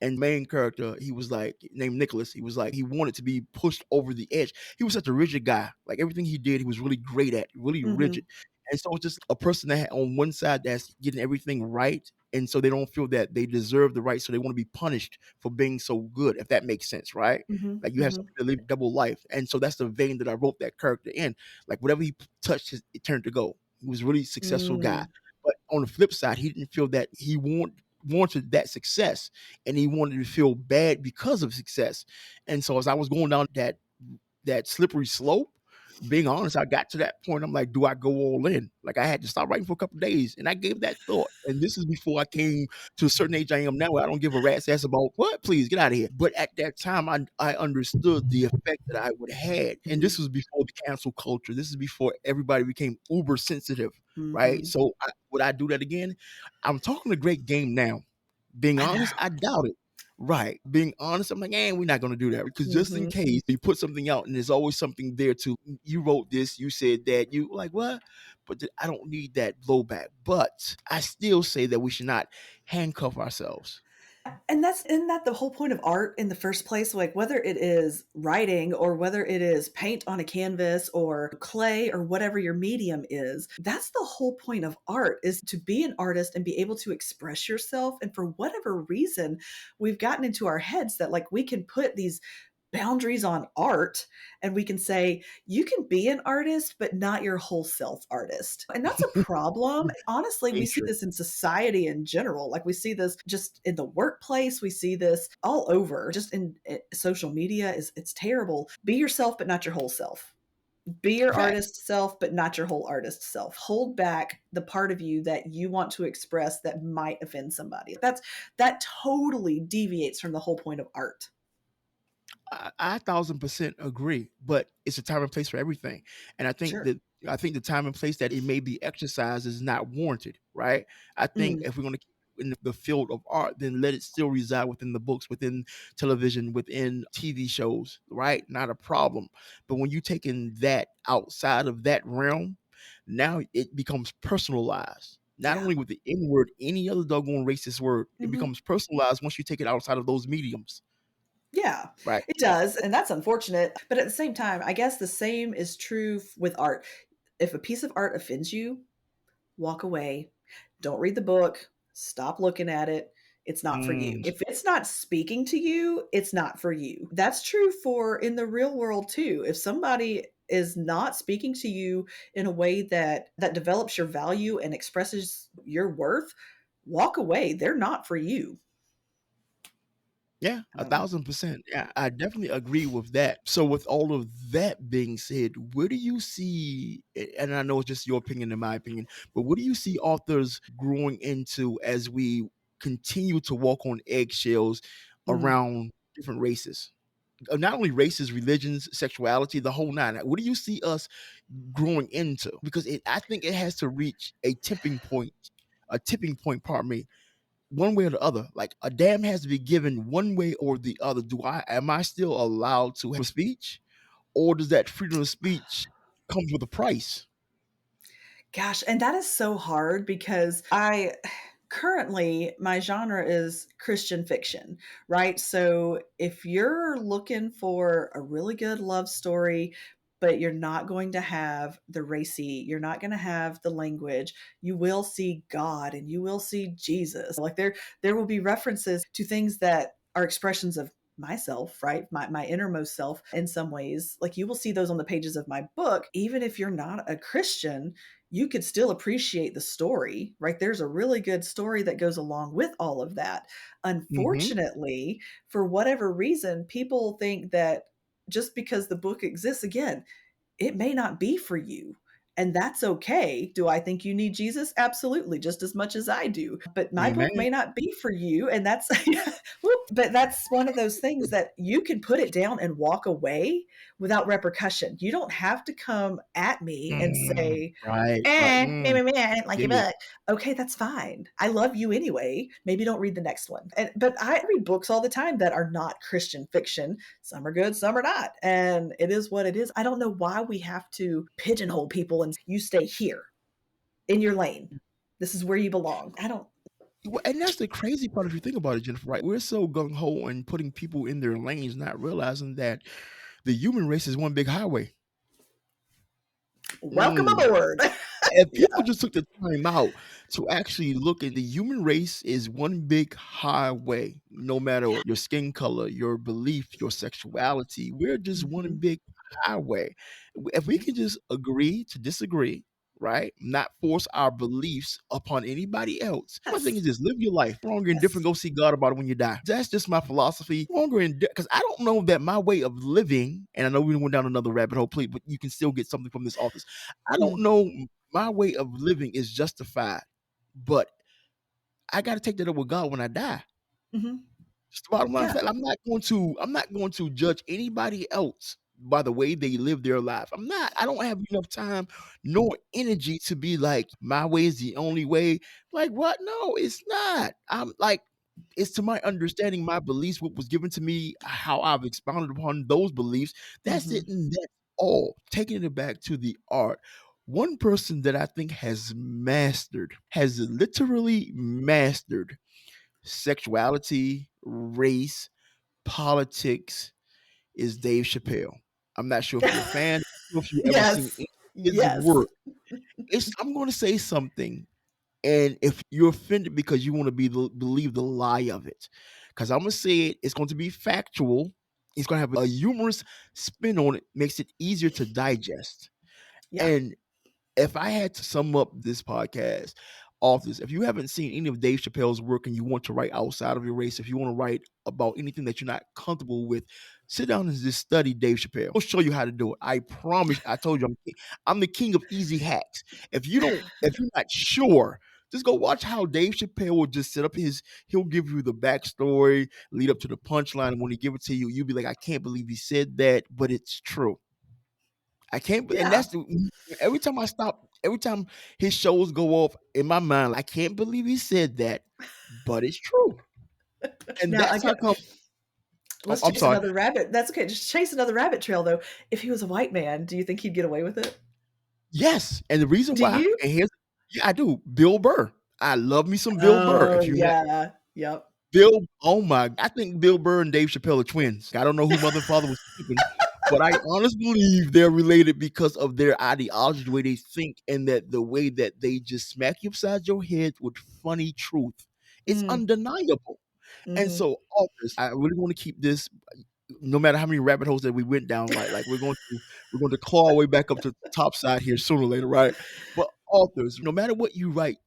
And main character, he was like named Nicholas. He was like he wanted to be pushed over the edge. He was such a rigid guy. Like everything he did, he was really great at, really rigid. Mhm. And so it's just a person that on one side that's getting everything right, and so they don't feel that they deserve the right, so they want to be punished for being so good. If that makes sense, right? Mhm. Like you have Mhm. something to live double life, and so that's the vein that I wrote that character in. Like whatever he touched, it turned to gold. He was a really successful guy, Mm. but on the flip side, he didn't feel that wanted that success, and he wanted to feel bad because of success. And so as I was going down that slippery slope, being honest, I got to that point. I'm like, do I go all in? Like I had to stop writing for a couple of days, and I gave that thought. And this is before I came to a certain age I am now, where I don't give a rat's ass about what. Please get out of here. But at that time, I understood the effect that I would have had, and Mhm. this was before the cancel culture. This is before everybody became uber sensitive, right? Mhm. So would I do that again? I'm talking a great game now. Being I know. honest, I doubt it. Right. Being honest, I'm like, we're not gonna do that because just in Mhm. case you put something out and there's always something there to you wrote this, you said that, you like what? But I don't need that blowback. But I still say that we should not handcuff ourselves. And that's isn't that the whole point of art in the first place? Like whether it is writing or whether it is paint on a canvas or clay or whatever your medium is, that's the whole point of art is to be an artist and be able to express yourself. And for whatever reason, we've gotten into our heads that like we can put these boundaries on art and we can say you can be an artist but not your whole self artist, and that's a problem. Honestly, we Very see true. this in society in general. Like we see this just in the workplace, we see this all over, just in social media. Is It's terrible. Be yourself but not your whole self. Be your Facts. artist self but not your whole artist self. Hold back the part of you that you want to express that might offend somebody. That totally deviates from the whole point of art. I 1,000% agree, but it's a time and place for everything. And Sure. I think the time and place that it may be exercised is not warranted, right? I think Mm, if we're going to keep it in the field of art, then let it still reside within the books, within television, within TV shows, right? Not a problem. But when you taking that outside of that realm, now it becomes personalized. Not yeah. only with the N word, any other doggone racist word, it Mhm. becomes personalized once you take it outside of those mediums, Yeah, right? it does, and that's unfortunate, but at the same time, I guess the same is true with art. If a piece of art offends you, walk away. Don't read the book. Stop looking at it. It's not for you. Mm. If it's not speaking to you, it's not for you. That's true for in the real world too. If somebody is not speaking to you in a way that develops your value and expresses your worth, walk away. They're not for you. Yeah, I don't know. 1,000%. Yeah, I definitely agree with that. So, with all of that being said, where do you see, and I know it's just your opinion, in my opinion, but what do you see authors growing into as we continue to walk on eggshells Mm, around different races? Not only races, religions, sexuality, the whole nine. What do you see us growing into? Because I think it has to reach a tipping point, pardon me, one way or the other. Like a damn has to be given one way or the other. Am I still allowed to have speech, or does that freedom of speech comes with a price? Gosh, and that is so hard because I currently my genre is Christian fiction, right? So if you're looking for a really good love story, but you're not going to have the racy, you're not going to have the language. You will see God and you will see Jesus. Like there will be references to things that are expressions of myself, right? My innermost self in some ways. Like you will see those on the pages of my book. Even if you're not a Christian, you could still appreciate the story, right? There's a really good story that goes along with all of that. Mm-hmm. Unfortunately, for whatever reason, people think that just because the book exists, again, it may not be for you. And that's okay. Do I think you need Jesus? Absolutely, just as much as I do. But my book Amen. may not be for you. And that's, but that's one of those things that you can put it down and walk away without repercussion. You don't have to come at me and say, Right, right. I didn't like Get your me. book. Okay, that's fine. I love you anyway. Maybe don't read the next one. But I read books all the time that are not Christian fiction. Some are good, some are not. And it is what it is. I don't know why we have to pigeonhole people and you stay here in your lane. This is where you belong. I don't. Well, and that's the crazy part if you think about it, Jennifer, right? We're so gung ho and putting people in their lanes, not realizing that the human race is one big highway. Welcome Mm. aboard. If Yeah. people just took the time out to actually look at the human race is one big highway, no matter your skin color, your belief, your sexuality, we're just one Mhm. big highway. If we Yep. can just agree to disagree, right? Not force our beliefs upon anybody else. My thing is Yes. just live your life. Wrong or Yes. indifferent, go see God about it when you die. That's just my philosophy. Wrong or indifferent, because I don't know that my way of living, and I know we went down another rabbit hole, please, but you can still get something from this office. I don't Mm. know my way of living is justified, but I got to take that up with God when I die. Mhm. Just the bottom line Yeah. fact, I'm not going to judge anybody else by the way they live their life. I'm not. I don't have enough time nor energy to be like my way is the only way. Like what? No, it's not. I'm like it's to my understanding, my beliefs, what was given to me, how I've expounded upon those beliefs. That's it, Mhm. and that's all. Taking it back to the art. One person that I think has literally mastered sexuality, race, politics is Dave Chappelle. I'm not sure if you're a fan, I'm not sure if you ever seen Yes. any of his Yes. work. I'm going to say something, and if you're offended because you want to believe the lie of it, because I'm going to say it, it's going to be factual. It's going to have a humorous spin on it, makes it easier to digest. Yeah. And if I had to sum up this podcast off this, if you haven't seen any of Dave Chappelle's work and you want to write outside of your race, if you want to write about anything that you're not comfortable with, sit down and just study Dave Chappelle. He'll show you how to do it. I promise. I told you, I'm the king of easy hacks. If you're not sure, just go watch how Dave Chappelle will just set up he'll give you the backstory, lead up to the punchline. And when he give it to you, you'll be like, I can't believe he said that, but it's true. I can't, and Yeah. that's every time his shows go off in my mind, I can't believe he said that, but it's true. And Now, that's how again, come. Oh, let's I'm chase sorry. another rabbit. That's okay. Just chase another rabbit trail, though. If he was a white man, do you think he'd get away with it? Yes, and the reason Do why, you? and here's yeah, I do. Bill Burr. I love me some Bill Burr. Oh, If you not yeah. Yep. Bill, oh my, I think Bill Burr and Dave Chappelle are twins. I don't know who mother and father was sleeping, but I honestly believe they're related because of their ideology, the way they think, and that the way that they just smack you upside your head with funny truth. It's Mm. undeniable. And Mhm. so, authors, I really want to keep this no matter how many rabbit holes that we went down, right? Like we're going to claw our way back up to the top side here sooner or later, right? But authors, no matter what you write,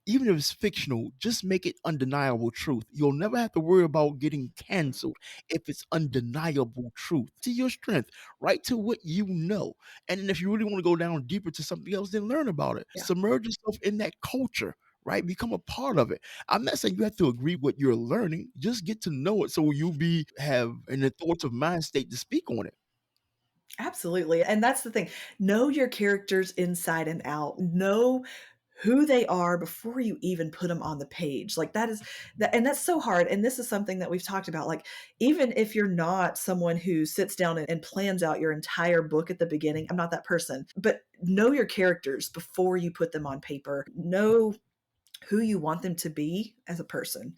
even if it's fictional, just make it undeniable truth. You'll never have to worry about getting canceled if it's undeniable truth. To your strength, write to what you know. And then if you really want to go down deeper to something else, then learn about it. Yeah. Submerge yourself in that culture, right? Become a part of it. I'm not saying you have to agree what you're learning. Just get to know it so you have an authoritative mind state to speak on it. Absolutely. And that's the thing. Know your characters inside and out. Know who they are before you even put them on the page. Like that is that, and that's so hard. And this is something that we've talked about. Like, even if you're not someone who sits down and plans out your entire book at the beginning, I'm not that person, but know your characters before you put them on paper. Know who you want them to be as a person.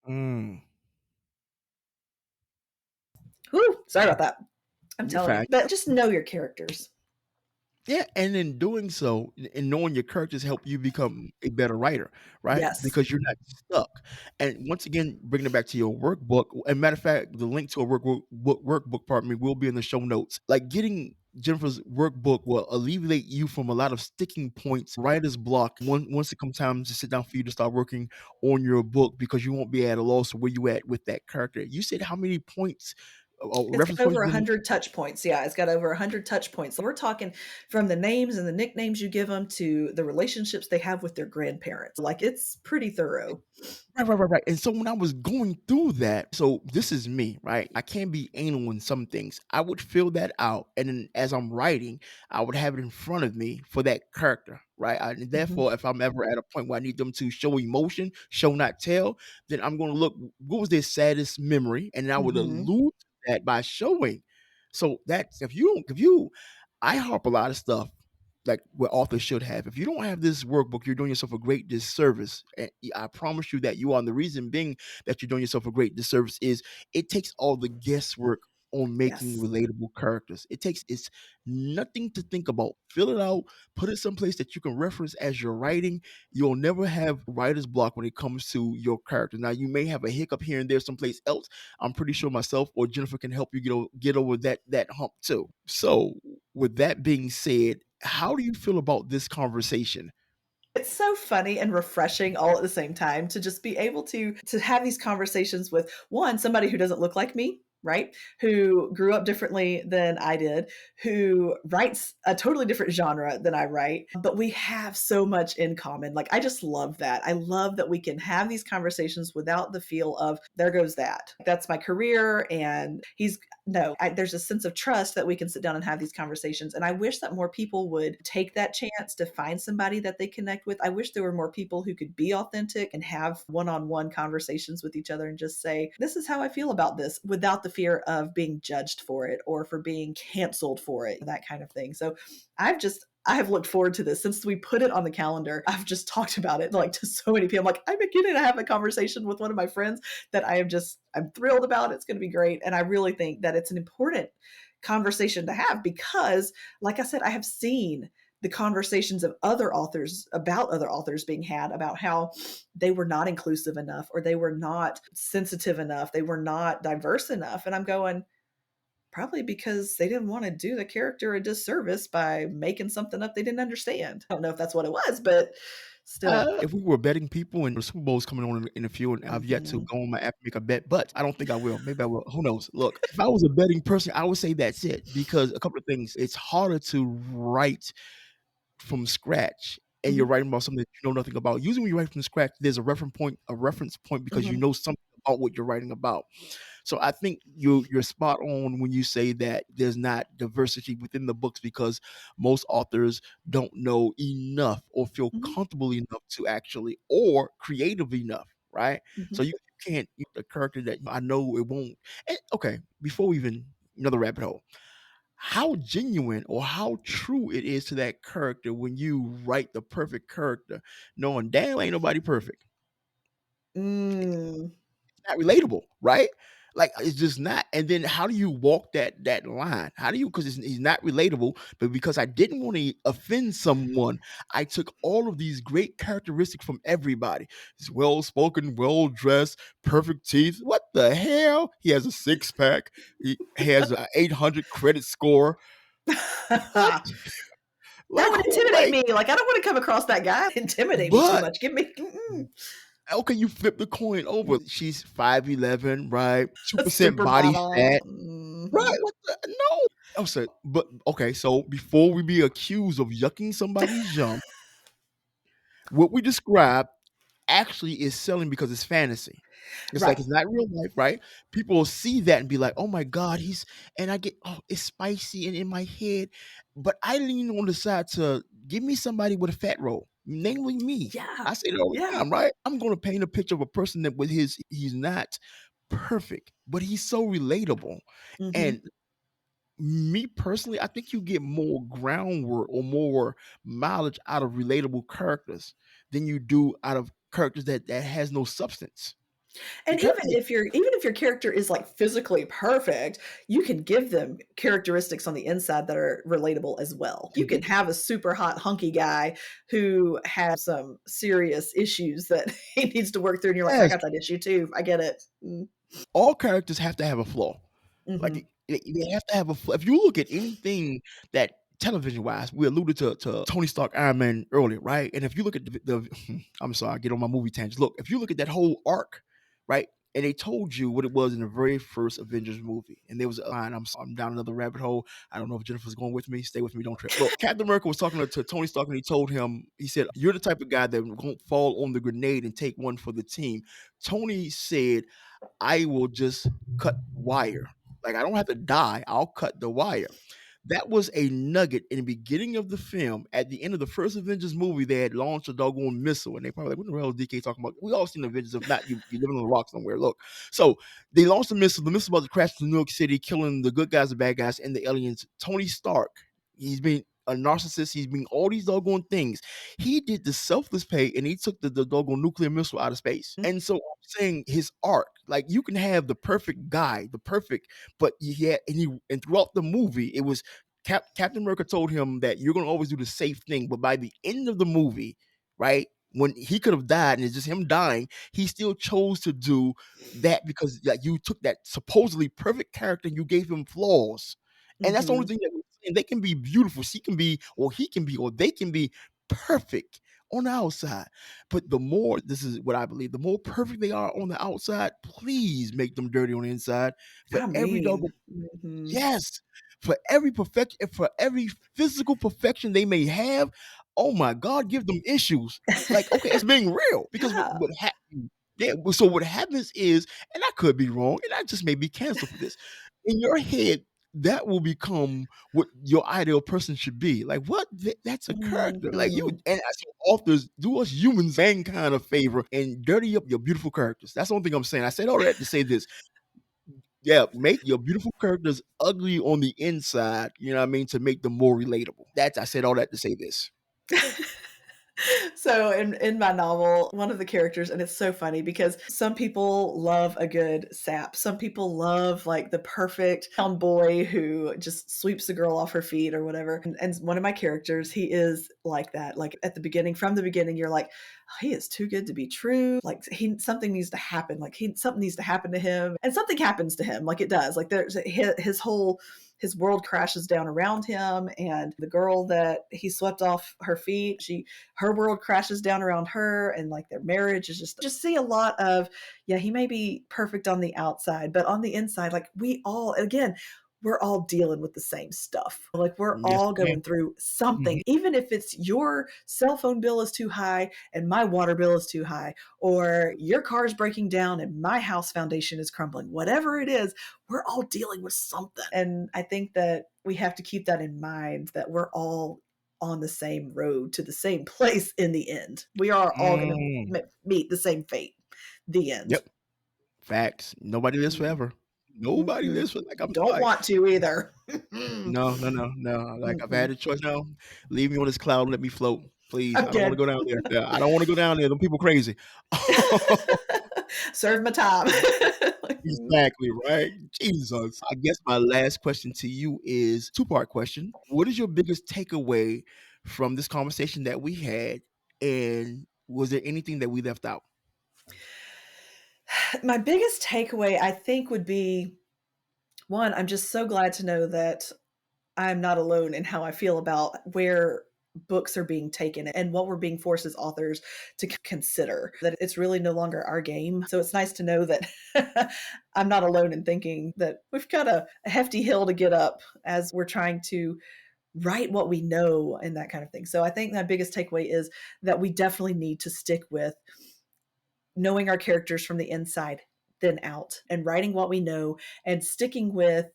Mm. Whew, sorry about that. I'm You're telling you. fine. But just know your characters. Yeah, and in doing so, and knowing your characters help you become a better writer, right? Yes. Because you're not stuck. And once again, bringing it back to your workbook. And matter of fact, the link to a workbook, pardon me, will be in the show notes. Like getting Jennifer's workbook will alleviate you from a lot of sticking points, writer's block. Once it comes time to sit down for you to start working on your book, because you won't be at a loss of where you at with that character. You said how many points, It's reference got points? over 100 touch points. Yeah, it's got over 100 touch points. We're talking from the names and the nicknames you give them to the relationships they have with their grandparents. Like, it's pretty thorough. Right. And so when I was going through that, so this is me, right? I can be anal in some things. I would fill that out, and then as I'm writing, I would have it in front of me for that character, right? And Mhm. therefore, if I'm ever at a point where I need them to show emotion, show not tell, then I'm going to look what was their saddest memory, and I would Mhm. allude to that by showing. So that's if you, I harp a lot of stuff like what authors should have. If you don't have this workbook, you're doing yourself a great disservice. And I promise you that you are. And the reason being that you're doing yourself a great disservice is it takes all the guesswork on making Yes. relatable characters. It's nothing to think about. Fill it out, put it someplace that you can reference as you're writing. You'll never have writer's block when it comes to your character. Now you may have a hiccup here and there someplace else. I'm pretty sure myself or Jennifer can help you get over that hump too. So with that being said, how do you feel about this conversation? It's so funny and refreshing all at the same time to just be able to have these conversations with, one, somebody who doesn't look like me, right? Who grew up differently than I did, who writes a totally different genre than I write, but we have so much in common. Like, I just love that. I love that we can have these conversations without the feel of, there goes that. That's my career, and he's no, there's a sense of trust that we can sit down and have these conversations. And I wish that more people would take that chance to find somebody that they connect with. I wish there were more people who could be authentic and have one on one conversations with each other and just say, this is how I feel about this, without the fear of being judged for it or for being canceled for it, that kind of thing. So I have looked forward to this since we put it on the calendar. I've just talked about it like to so many people. I'm like, I'm beginning to have a conversation with one of my friends that I'm thrilled about. It's going to be great. And I really think that it's an important conversation to have because, like I said, I have seen the conversations of other authors about other authors being had about how they were not inclusive enough or they were not sensitive enough, they were not diverse enough. And I'm going, probably because they didn't want to do the character a disservice by making something up they didn't understand. I don't know if that's what it was, but still. If we were betting people and the Super Bowl is coming on in a few, and I've yet to Mhm. go on my app and make a bet, but I don't think I will. Maybe I will. Who knows? Look, if I was a betting person, I would say that's it because a couple of things. It's harder to write from scratch and you're Mhm. writing about something that you know nothing about. Usually when you write from scratch, there's a reference point because you Mhm. know something about what you're writing about. So I think you're spot on when you say that there's not diversity within the books because most authors don't know enough or feel Mhm. comfortable enough to actually or creative enough, right? So Mhm. you can't the character that I know it won't. And, okay, before we even another rabbit hole, how genuine or how true it is to that character when you write the perfect character, knowing damn ain't nobody perfect. Mm. Not relatable, right? Like it's just not. And then how do you walk that line? How do you because he's not relatable, but because I didn't want to offend someone, I took all of these great characteristics from everybody. He's well spoken, well dressed, perfect teeth. What the hell? He has a six pack. He has an 800 credit score. What? That Like would who? intimidate Like me. Like, I don't want to come across that guy. Intimidate me too but much. Give me okay, you flip the coin over. She's 5'11", right? a 2% body supermodel. fat. Mhm. Right, what the no. I'm sorry, but okay, so before we be accused of yucking somebody's yum, what we describe actually is selling because it's fantasy. It's like Right. it's not real life, right? People will see that and be like, "Oh my god, he's," and I get, "Oh, it's spicy and in my head," but I lean on the side to give me somebody with a fat roll, namely me. Yeah. I say that all the Yeah. time, right? I'm gonna paint a picture of a person that with his he's not perfect, but he's so relatable. Mhm. And me personally, I think you get more groundwork or more mileage out of relatable characters than you do out of characters that has no substance. And because even if your character is like physically perfect, you can give them characteristics on the inside that are relatable as well. You can have a super hot hunky guy who has some serious issues that he needs to work through, and you're like, I yes, got that issue too. I get it. Mm. all characters have to have a flaw. Like, Mhm. they have to have a flaw. If you look at anything that television-wise, we alluded to Tony Stark Iron Man earlier, right? And if you look at I'm sorry, I get on my movie tangent. Look, if you look at that whole arc, right? And they told you what it was in the very first Avengers movie. And there was a line, I'm down another rabbit hole. I don't know if Jennifer's going with me. Stay with me, don't trip. Look, Captain America was talking to Tony Stark, and he told him, he said, "You're the type of guy that won't fall on the grenade and take one for the team." Tony said, "I will just cut wire. Like, I don't have to die. I'll cut the wire." That was a nugget in the beginning of the film. At the end of the first Avengers movie, they had launched a doggone missile, and they probably like, "What the hell is DK talking about?" We all seen Avengers. If not, you living on a rock somewhere. Look, so they launched the missile. The missile about to crash into New York City, killing the good guys, the bad guys, and the aliens. Tony Stark, he's been a narcissist. He's been all these doggone things. He did the selfless pay, and he took the doggone nuclear missile out of space. And so I'm saying his arc, like, you can have the perfect guy, the perfect, but yeah, and throughout the movie, it was Captain America told him that you're going to always do the safe thing, but by the end of the movie, right, when he could have died and it's just him dying, he still chose to do that because, like, you took that supposedly perfect character and you gave him flaws, and that's the only Mhm. thing that we're saying. They can be beautiful, she can be, or he can be, or they can be perfect on the outside, but the more, this is what I believe, the more perfect they are on the outside, please make them dirty on the inside for I every dog. mean, mhm. Yes, for every perfection, for every physical perfection they may have, oh my God, give them issues. Like, okay, it's being real because Yeah. what happens, yeah, well, so what happens is, and I could be wrong, and I just may be canceled for this. In your head, that will become what your ideal person should be. Like, what? That's a character. Like, you, Mhm. and I say, authors, do us humans mankind a favor and dirty up your beautiful characters. That's the only thing I'm saying. I said all that to say this. Yeah, make your beautiful characters ugly on the inside, you know what I mean, to make them more relatable. That's, I said all that to say this. So in my novel, one of the characters, and it's so funny because some people love a good sap. Some people love like the perfect town boy who just sweeps the girl off her feet or whatever. And one of my characters, he is like that. Like at the beginning, from the beginning, you're like, "Oh, he is too good to be true. Like something needs to happen. Like something needs to happen to him, and something happens to him. Like it does. Like there's his whole his world crashes down around him, and the girl that he swept off her feet, her world crashes down around her, and like their marriage is just see a lot of, yeah, he may be perfect on the outside, but on the inside, like we all, again, we're all dealing with the same stuff. Like we're Yes, all ma'am. going through Mhm. something, even if it's your cell phone bill is too high and my water bill is too high, or your car is breaking down and my house foundation is crumbling, whatever it is, we're all dealing with something. And I think that we have to keep that in mind, that we're all on the same road to the same place in the end. We are all going Mm. to meet the same fate. The end. Yep, facts. Nobody lives Mm, forever. Nobody mhm. lives for, like, I'm Don't sorry. want to either. No, no, no, no, like, I've Mm-mm. had a choice now. Leave me on this cloud and let me float, please. I I'm don't wanna good. go down there. Yeah, I don't wanna go down there, them people crazy. Serve my time. Exactly, right? Jesus. I guess my last question to you is two-part question. What is your biggest takeaway from this conversation that we had, and was there anything that we left out? My biggest takeaway, I think, would be one, I'm just so glad to know that I'm not alone in how I feel about where books are being taken and what we're being forced as authors to consider, that it's really no longer our game. So it's nice to know that I'm not alone in thinking that we've got a hefty hill to get up as we're trying to write what we know and that kind of thing. So I think my biggest takeaway is that we definitely need to stick with knowing our characters from the inside then out, and writing what we know and sticking with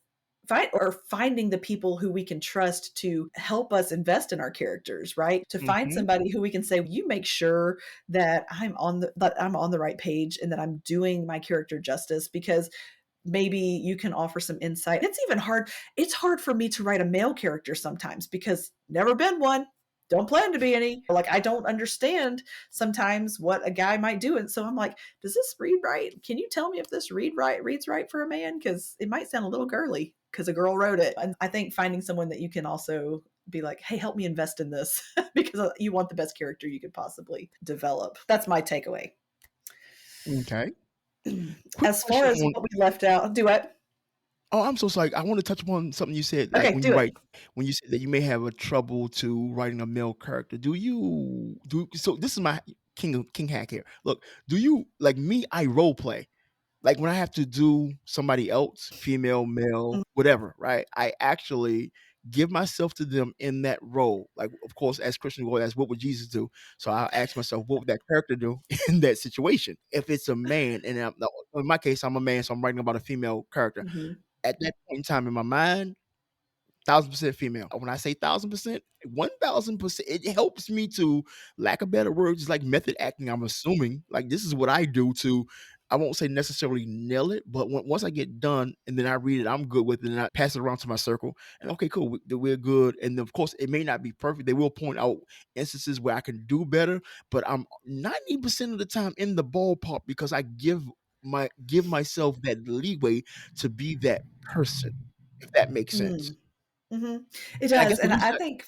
finding the people who we can trust to help us invest in our characters, right? To find Mhm. somebody who we can say, you make sure that I'm on the right page and that I'm doing my character justice, because maybe you can offer some insight. It's hard for me to write a male character sometimes because never been one. don't plan to be any. Like, I don't understand sometimes what a guy might do. And so I'm like, does this read right? Can you tell me if this reads right for a man? Because it might sound a little girly because a girl wrote it. And I think finding someone that you can also be like, hey, help me invest in this because you want the best character you could possibly develop. That's my takeaway. Okay. Quick As far question as on. what we left out, do it. Oh, I'm so sorry. I want to touch upon something you said, like Okay, do it. when you said that you may have a trouble to writing a male character. Do you do so? This is my king hack here. Look, do you like me? I role play. Like when I have to do somebody else, female, male, whatever, right? I actually give myself to them in that role. Like, of course, as Christian, we ask, what would Jesus do? So I'll ask myself, what would that character do in that situation? If it's a man, and in my case, I'm a man, so I'm writing about a female character. Mm-hmm. At that point in time in my mind, 1,000% female. When I say 1,000%, 1,000%, it helps me to, lack of better words, it's like method acting. I'm assuming like this is what I do to, I won't say necessarily nail it, but once I get done and then I read it, I'm good with it, and I pass it around to my circle. And okay, cool, we're good. And of course, it may not be perfect. They will point out instances where I can do better, but I'm 90% of the time in the ballpark because I give myself that leeway to be that person, if that makes sense. Mm-hmm. It And I does. guess the And I reason think,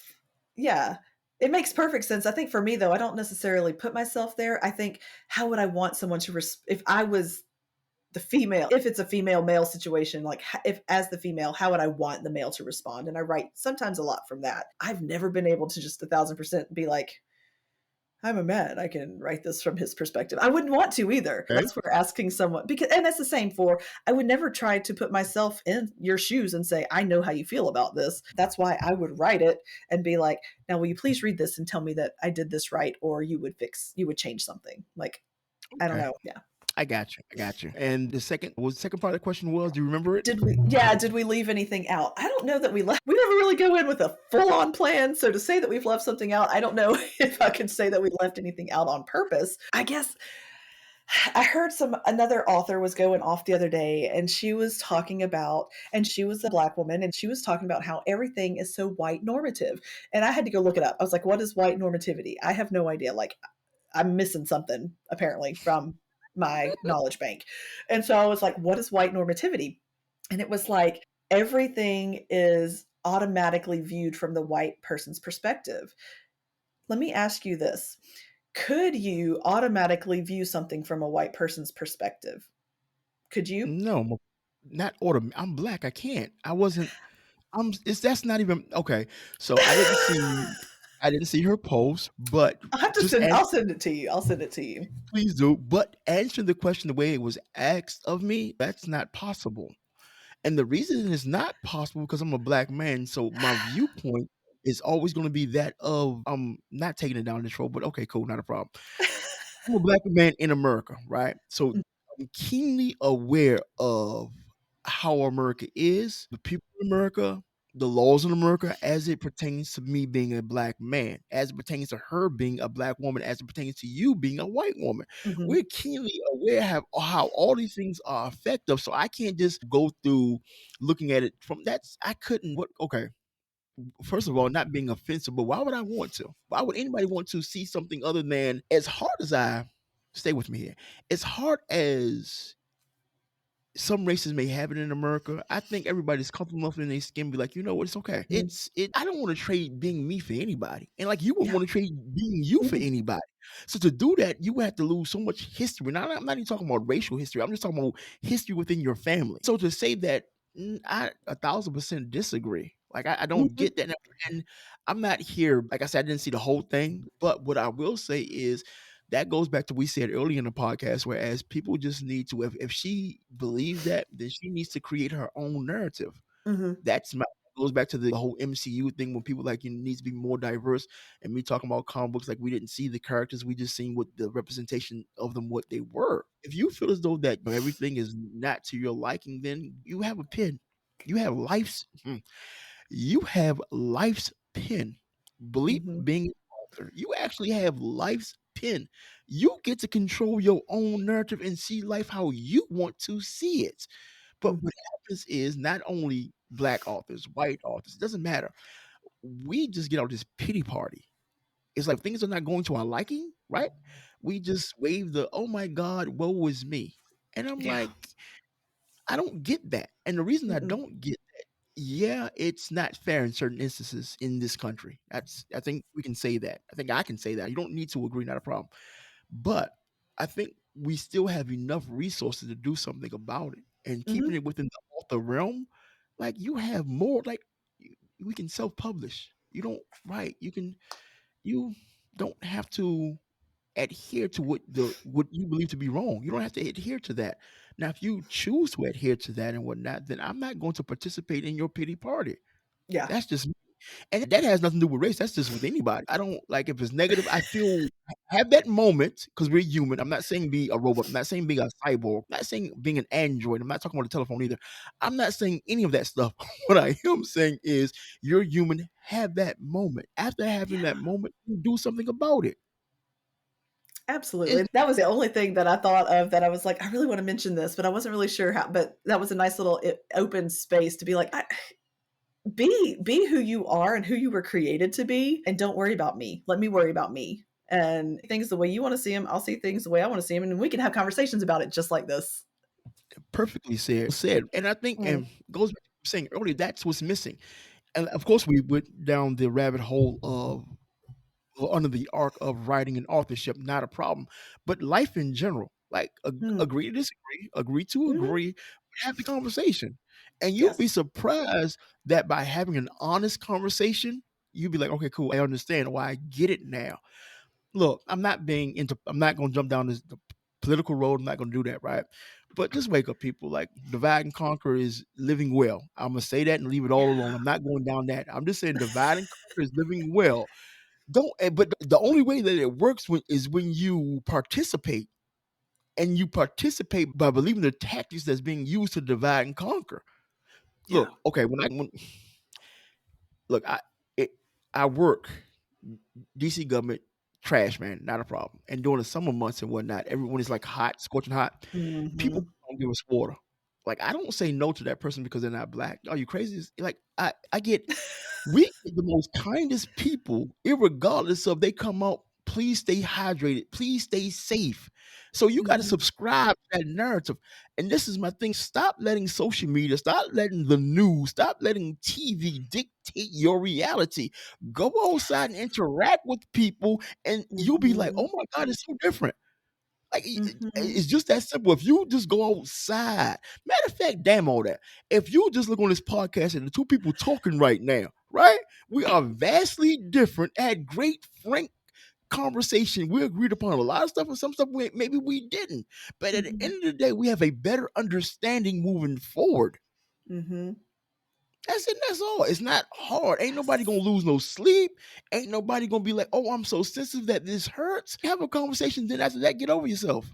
yeah, it makes perfect sense. I think for me, though, I don't necessarily put myself there. I think, how would I want someone to, if I was the female, if it's a female male situation, like if as the female, how would I want the male to respond? And I write sometimes a lot from that. I've never been able to just 1,000% be like, I'm a man, I can write this from his perspective. I wouldn't want to either. okay, That's where asking someone, because, and that's the same for, I would never try to put myself in your shoes and say, I know how you feel about this. That's why I would write it and be like, now, will you please read this and tell me that I did this right? Or you would change something. Like, I don't okay. know. Yeah. I got you. I got you. And the second part of the question was, do you remember it? Did we leave anything out? I don't know that we left. We never really go in with a full on plan. So to say that we've left something out, I don't know if I can say that we left anything out on purpose. I guess I heard another author was going off the other day, and she was talking about, and she was a Black woman, and she was talking about how everything is so white normative. And I had to go look it up. I was like, what is white normativity? I have no idea. Like, I'm missing something apparently from my knowledge bank. And so I was like, what is white normativity? And it was like, everything is automatically viewed from the white person's perspective. Let me ask you this. Could you automatically view something from a white person's perspective? Could you? No, not autumn. I'm black. I can't. I wasn't. It's that's not even okay. So I didn't see her post, but I'll have to just I'll send it to you. I'll send it to you. please do. But answer the question the way it was asked of me. That's not possible. And the reason it's not possible because I'm a black man. So my viewpoint is always going to be that of I'm not taking it down this road, but okay, cool, not a problem. I'm a black man in America, right? So I'm keenly aware of how America is, the people in America, the laws in America, as it pertains to me being a black man, as it pertains to her being a black woman, as it pertains to you being a white woman. Mhm. We're keenly aware how all these things are effective. So I can't just go through looking at it from that's I couldn't what okay first of all, not being offensive, but why would I want to? Why would anybody want to see something other than as hard as I stay with me here? As hard as some races may have it in America, I think everybody's comfortable enough in their skin be like, you know what, it's okay. Mhm. I don't want to trade being me for anybody. And like you wouldn't Yeah. want to trade being you for Mhm. anybody. So to do that, you would have to lose so much history. Now I'm not even talking about racial history. I'm just talking about history within your family. So to say that I 1,000% disagree. Like I don't Mhm. get that. And I'm not here, like I said, I didn't see the whole thing. But what I will say is that goes back to what we said earlier in the podcast, whereas people just need to, if she believes that, then she needs to create her own narrative. Mhm. That's my goes back to the whole MCU thing when people like you needs to be more diverse. And me talking about comic books, like we didn't see the characters, we just seen what the representation of them, what they were. If you feel as though that everything is not to your liking, then you have a pen. You have life's pen. Believe Mhm. being an author, you actually have life's pen. You get to control your own narrative and see life how you want to see it. But Mhm. what happens is not only black authors, white authors, it doesn't matter. We just get out this pity party. It's like things are not going to our liking, right? We just wave the "Oh my God, woe is me," and I'm Yeah. like, I don't get that. And the reason I Mm-mm. don't get that, yeah, it's not fair in certain instances in this country. I think we can say that. I think I can say that. You don't need to agree, not a problem. But I think we still have enough resources to do something about it. And keeping Mhm. it within the author realm, like you have more, like we can self-publish. You don't right. You don't have to adhere to what you believe to be wrong. You don't have to adhere to that. Now, if you choose to adhere to that and whatnot, then I'm not going to participate in your pity party. Yeah. That's just me. And that has nothing to do with race. That's just with anybody. I don't like if it's negative. I feel have that moment because we're human. I'm not saying be a robot. I'm not saying being a cyborg. I'm not saying being an android. I'm not talking about the telephone either. I'm not saying any of that stuff. What I am saying is you're human. Have that moment. After having that Yeah. moment, you do something about it. Absolutely. It's That was the only thing that I thought of that I was like, "I really wanna mention this," but I wasn't really sure how, but that was a nice little open space to be like, "I be who you are and who you were created to be, and don't worry about me. Let me worry about me. And things the way you wanna see them, I'll see things the way I wanna see them, and we can have conversations about it just like this." perfectly said. And I think Mm. and goes back to what you were saying earlier, that's what's missing. And of course we went down the rabbit hole of or under the arc of writing and authorship, not a problem. But life in general, like Mm. agree to disagree, agree to Mhm. agree, have the conversation. And you'll be Yes. surprised that by having an honest conversation, you'll be like, okay, cool, I understand. Why I get it now. Look, I'm not gonna jump down this the political road. I'm not gonna do that, right? But just wake up, people. Like divide and conquer is living well. I'm gonna say that and leave it all Yeah. alone. I'm not going down that. I'm just saying divide and conquer is living well. Don't but the only way that it works is when you participate, and you participate by believing the tactics that's being used to divide and conquer. Yeah. Look, okay, when look, it, I work DC government trash man, not a problem. And during the summer months and whatnot, everyone is like hot, scorching hot. People Mhm. don't give us water. Like I don't say no to that person because they're not black. Are you crazy? Like I get we get the most kindest people, irregardless of they come out. Please stay hydrated. Please stay safe. So you got to Mhm. subscribe to that narrative. And this is my thing. Stop letting social media, stop letting the news, stop letting TV dictate your reality. Go outside and interact with people, and you'll be like, Mhm. oh my God, it's so different. Like Mhm. it's just that simple. If you just go outside, matter of fact, damn all that. If you just look on this podcast and the two people talking right now, right? We are vastly different, had great frank conversation. We agreed upon a lot of stuff and some stuff maybe we didn't. But at the Mhm. end of the day, we have a better understanding moving forward. Mhm. That's it. That's all. It's not hard. Ain't nobody gonna Yes. lose no sleep. Ain't nobody gonna be like, oh, I'm so sensitive that this hurts. Have a conversation. Then after that, get over yourself.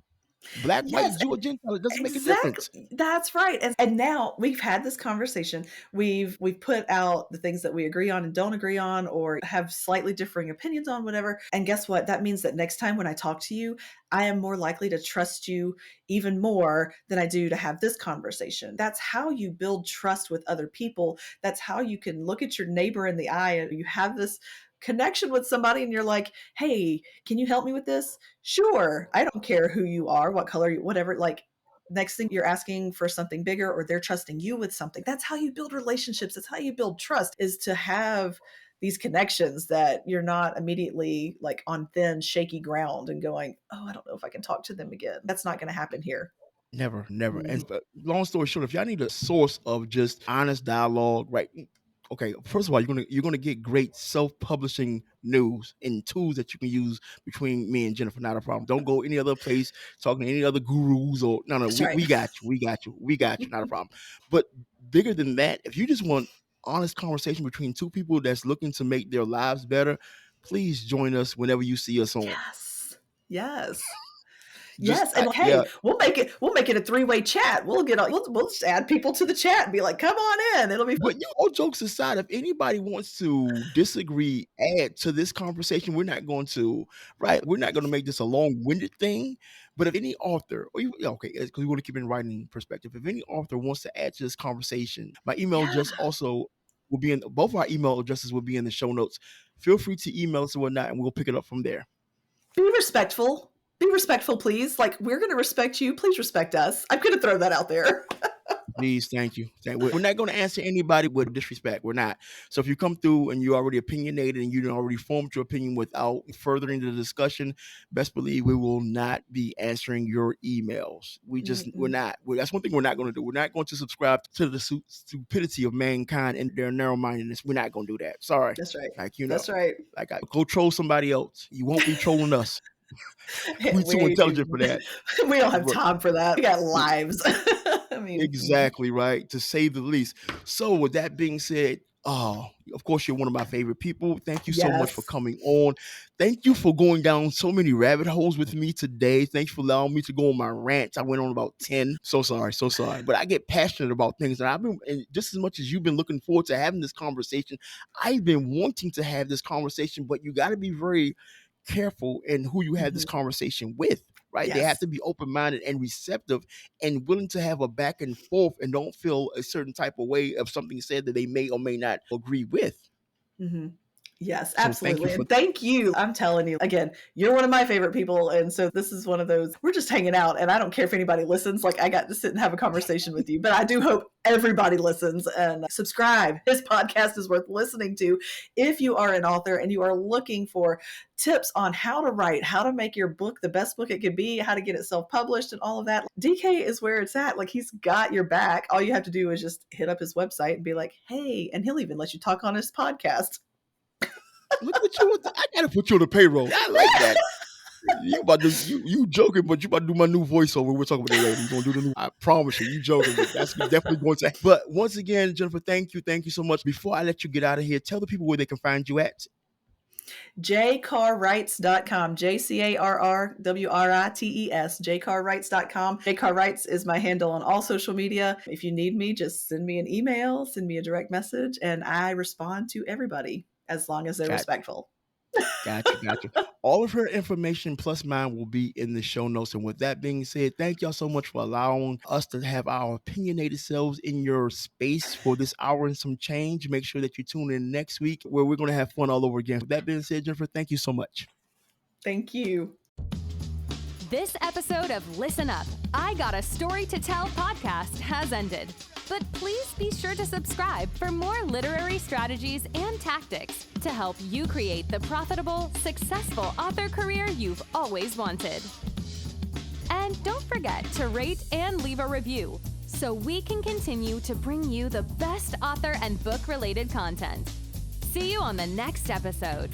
Black, white, Yes. Jew, or Gentile, it doesn't make a difference. Exactly. That's right. And now we've had this conversation. We've put out the things that we agree on and don't agree on or have slightly differing opinions on, whatever. And guess what? That means that next time when I talk to you, I am more likely to trust you even more than I do to have this conversation. That's how you build trust with other people. That's how you can look at your neighbor in the eye and you have this connection with somebody and you're like, "Hey, can you help me with this?" Sure. I don't care who you are, what color you, whatever. Like, next thing you're asking for something bigger or they're trusting you with something. That's how you build relationships. That's how you build trust, is to have these connections that you're not immediately like on thin, shaky ground and going, "Oh, I don't know if I can talk to them again." That's not going to happen here. Never, never. Mhm. And but long story short, if y'all need a source of just honest dialogue, right? Okay, first of all, you're gonna get great self-publishing news and tools that you can use between me and Jennifer. Not a problem. Don't go any other place talking to any other gurus or no. That's We, right. we got you. We got you. We got you. Not a problem. But bigger than that, if you just want honest conversation between two people that's looking to make their lives better, please join us whenever you see us on. Yes. Yes. Just Yes, and yeah, hey, we'll make it a three-way chat. We'll just add people to the chat and be like, "Come on in." It'll be fun. but all jokes aside, if anybody wants to disagree, add to this conversation, we're not going to, right? We're not going to make this a long-winded thing. But if any author, or you, yeah, okay, because we want to keep it in writing perspective, if any author wants to add to this conversation, my email Yeah. just also. will be in both our email addresses will be in the show notes. Feel free to email us and whatnot, and we'll pick it up from there. Be respectful. Be respectful, please. Like, we're going to respect you. Please respect us. I'm going to throw that out there. Please, thank you. We're not going to answer anybody with disrespect. We're not. So if you come through and you're already opinionated and you already formed your opinion without furthering the discussion, best believe we will not be answering your emails. We're not. That's one thing we're not going to do. We're not going to subscribe to the stupidity of mankind and their narrow-mindedness. We're not going to do that. Sorry. That's right. Like, you know, that's right. Like, go troll somebody else. You won't be trolling us. We're too intelligent for that. We don't have time for that. We got lives. I mean, exactly right, to say the least. So with that being said, of course, you're one of my favorite people. Thank you so much for coming on. Thank you for going down so many rabbit holes with me today. Thanks for allowing me to go on my rants. I went on about 10. So sorry. But I get passionate about things. And just as much as you've been looking forward to having this conversation, I've been wanting to have this conversation, but you got to be very careful in who you have this conversation with, right? They have to be open-minded and receptive and willing to have a back and forth and don't feel a certain type of way of something said that they may or may not agree with. Yes, absolutely. Thank you. I'm telling you, again, you're one of my favorite people. And so this is one of those, we're just hanging out and I don't care if anybody listens. Like, I got to sit and have a conversation with you, but I do hope everybody listens and subscribe. This podcast is worth listening to. If you are an author and you are looking for tips on how to write, how to make your book the best book it could be, how to get it self-published and all of that, DK is where it's at. Like, he's got your back. All you have to do is just hit up his website and be like, hey, and he'll even let you talk on his podcast. Look at you. I gotta put you on the payroll. I like that. You joking, but you about to do my new voiceover. We're talking about that later. You're gonna do the new. I promise you joking, but that's definitely going to. But once again, Jennifer, thank you so much. Before I let you get out of here, tell the people where they can find you at. jcarwrites.com, JCarrWrites, jcarwrites.com. jcarwrites is my handle on all social media. If you need me, just send me an email, send me a direct message, and I respond to everybody as long as they're respectful. Gotcha. All of her information plus mine will be in the show notes. And with that being said, thank y'all so much for allowing us to have our opinionated selves in your space for this hour and some change. Make sure that you tune in next week where we're going to have fun all over again. With that being said, Jennifer, thank you so much. Thank you. This episode of Listen Up, I Got a Story to Tell podcast has ended. But please be sure to subscribe for more literary strategies and tactics to help you create the profitable, successful author career you've always wanted. And don't forget to rate and leave a review so we can continue to bring you the best author and book-related content. See you on the next episode.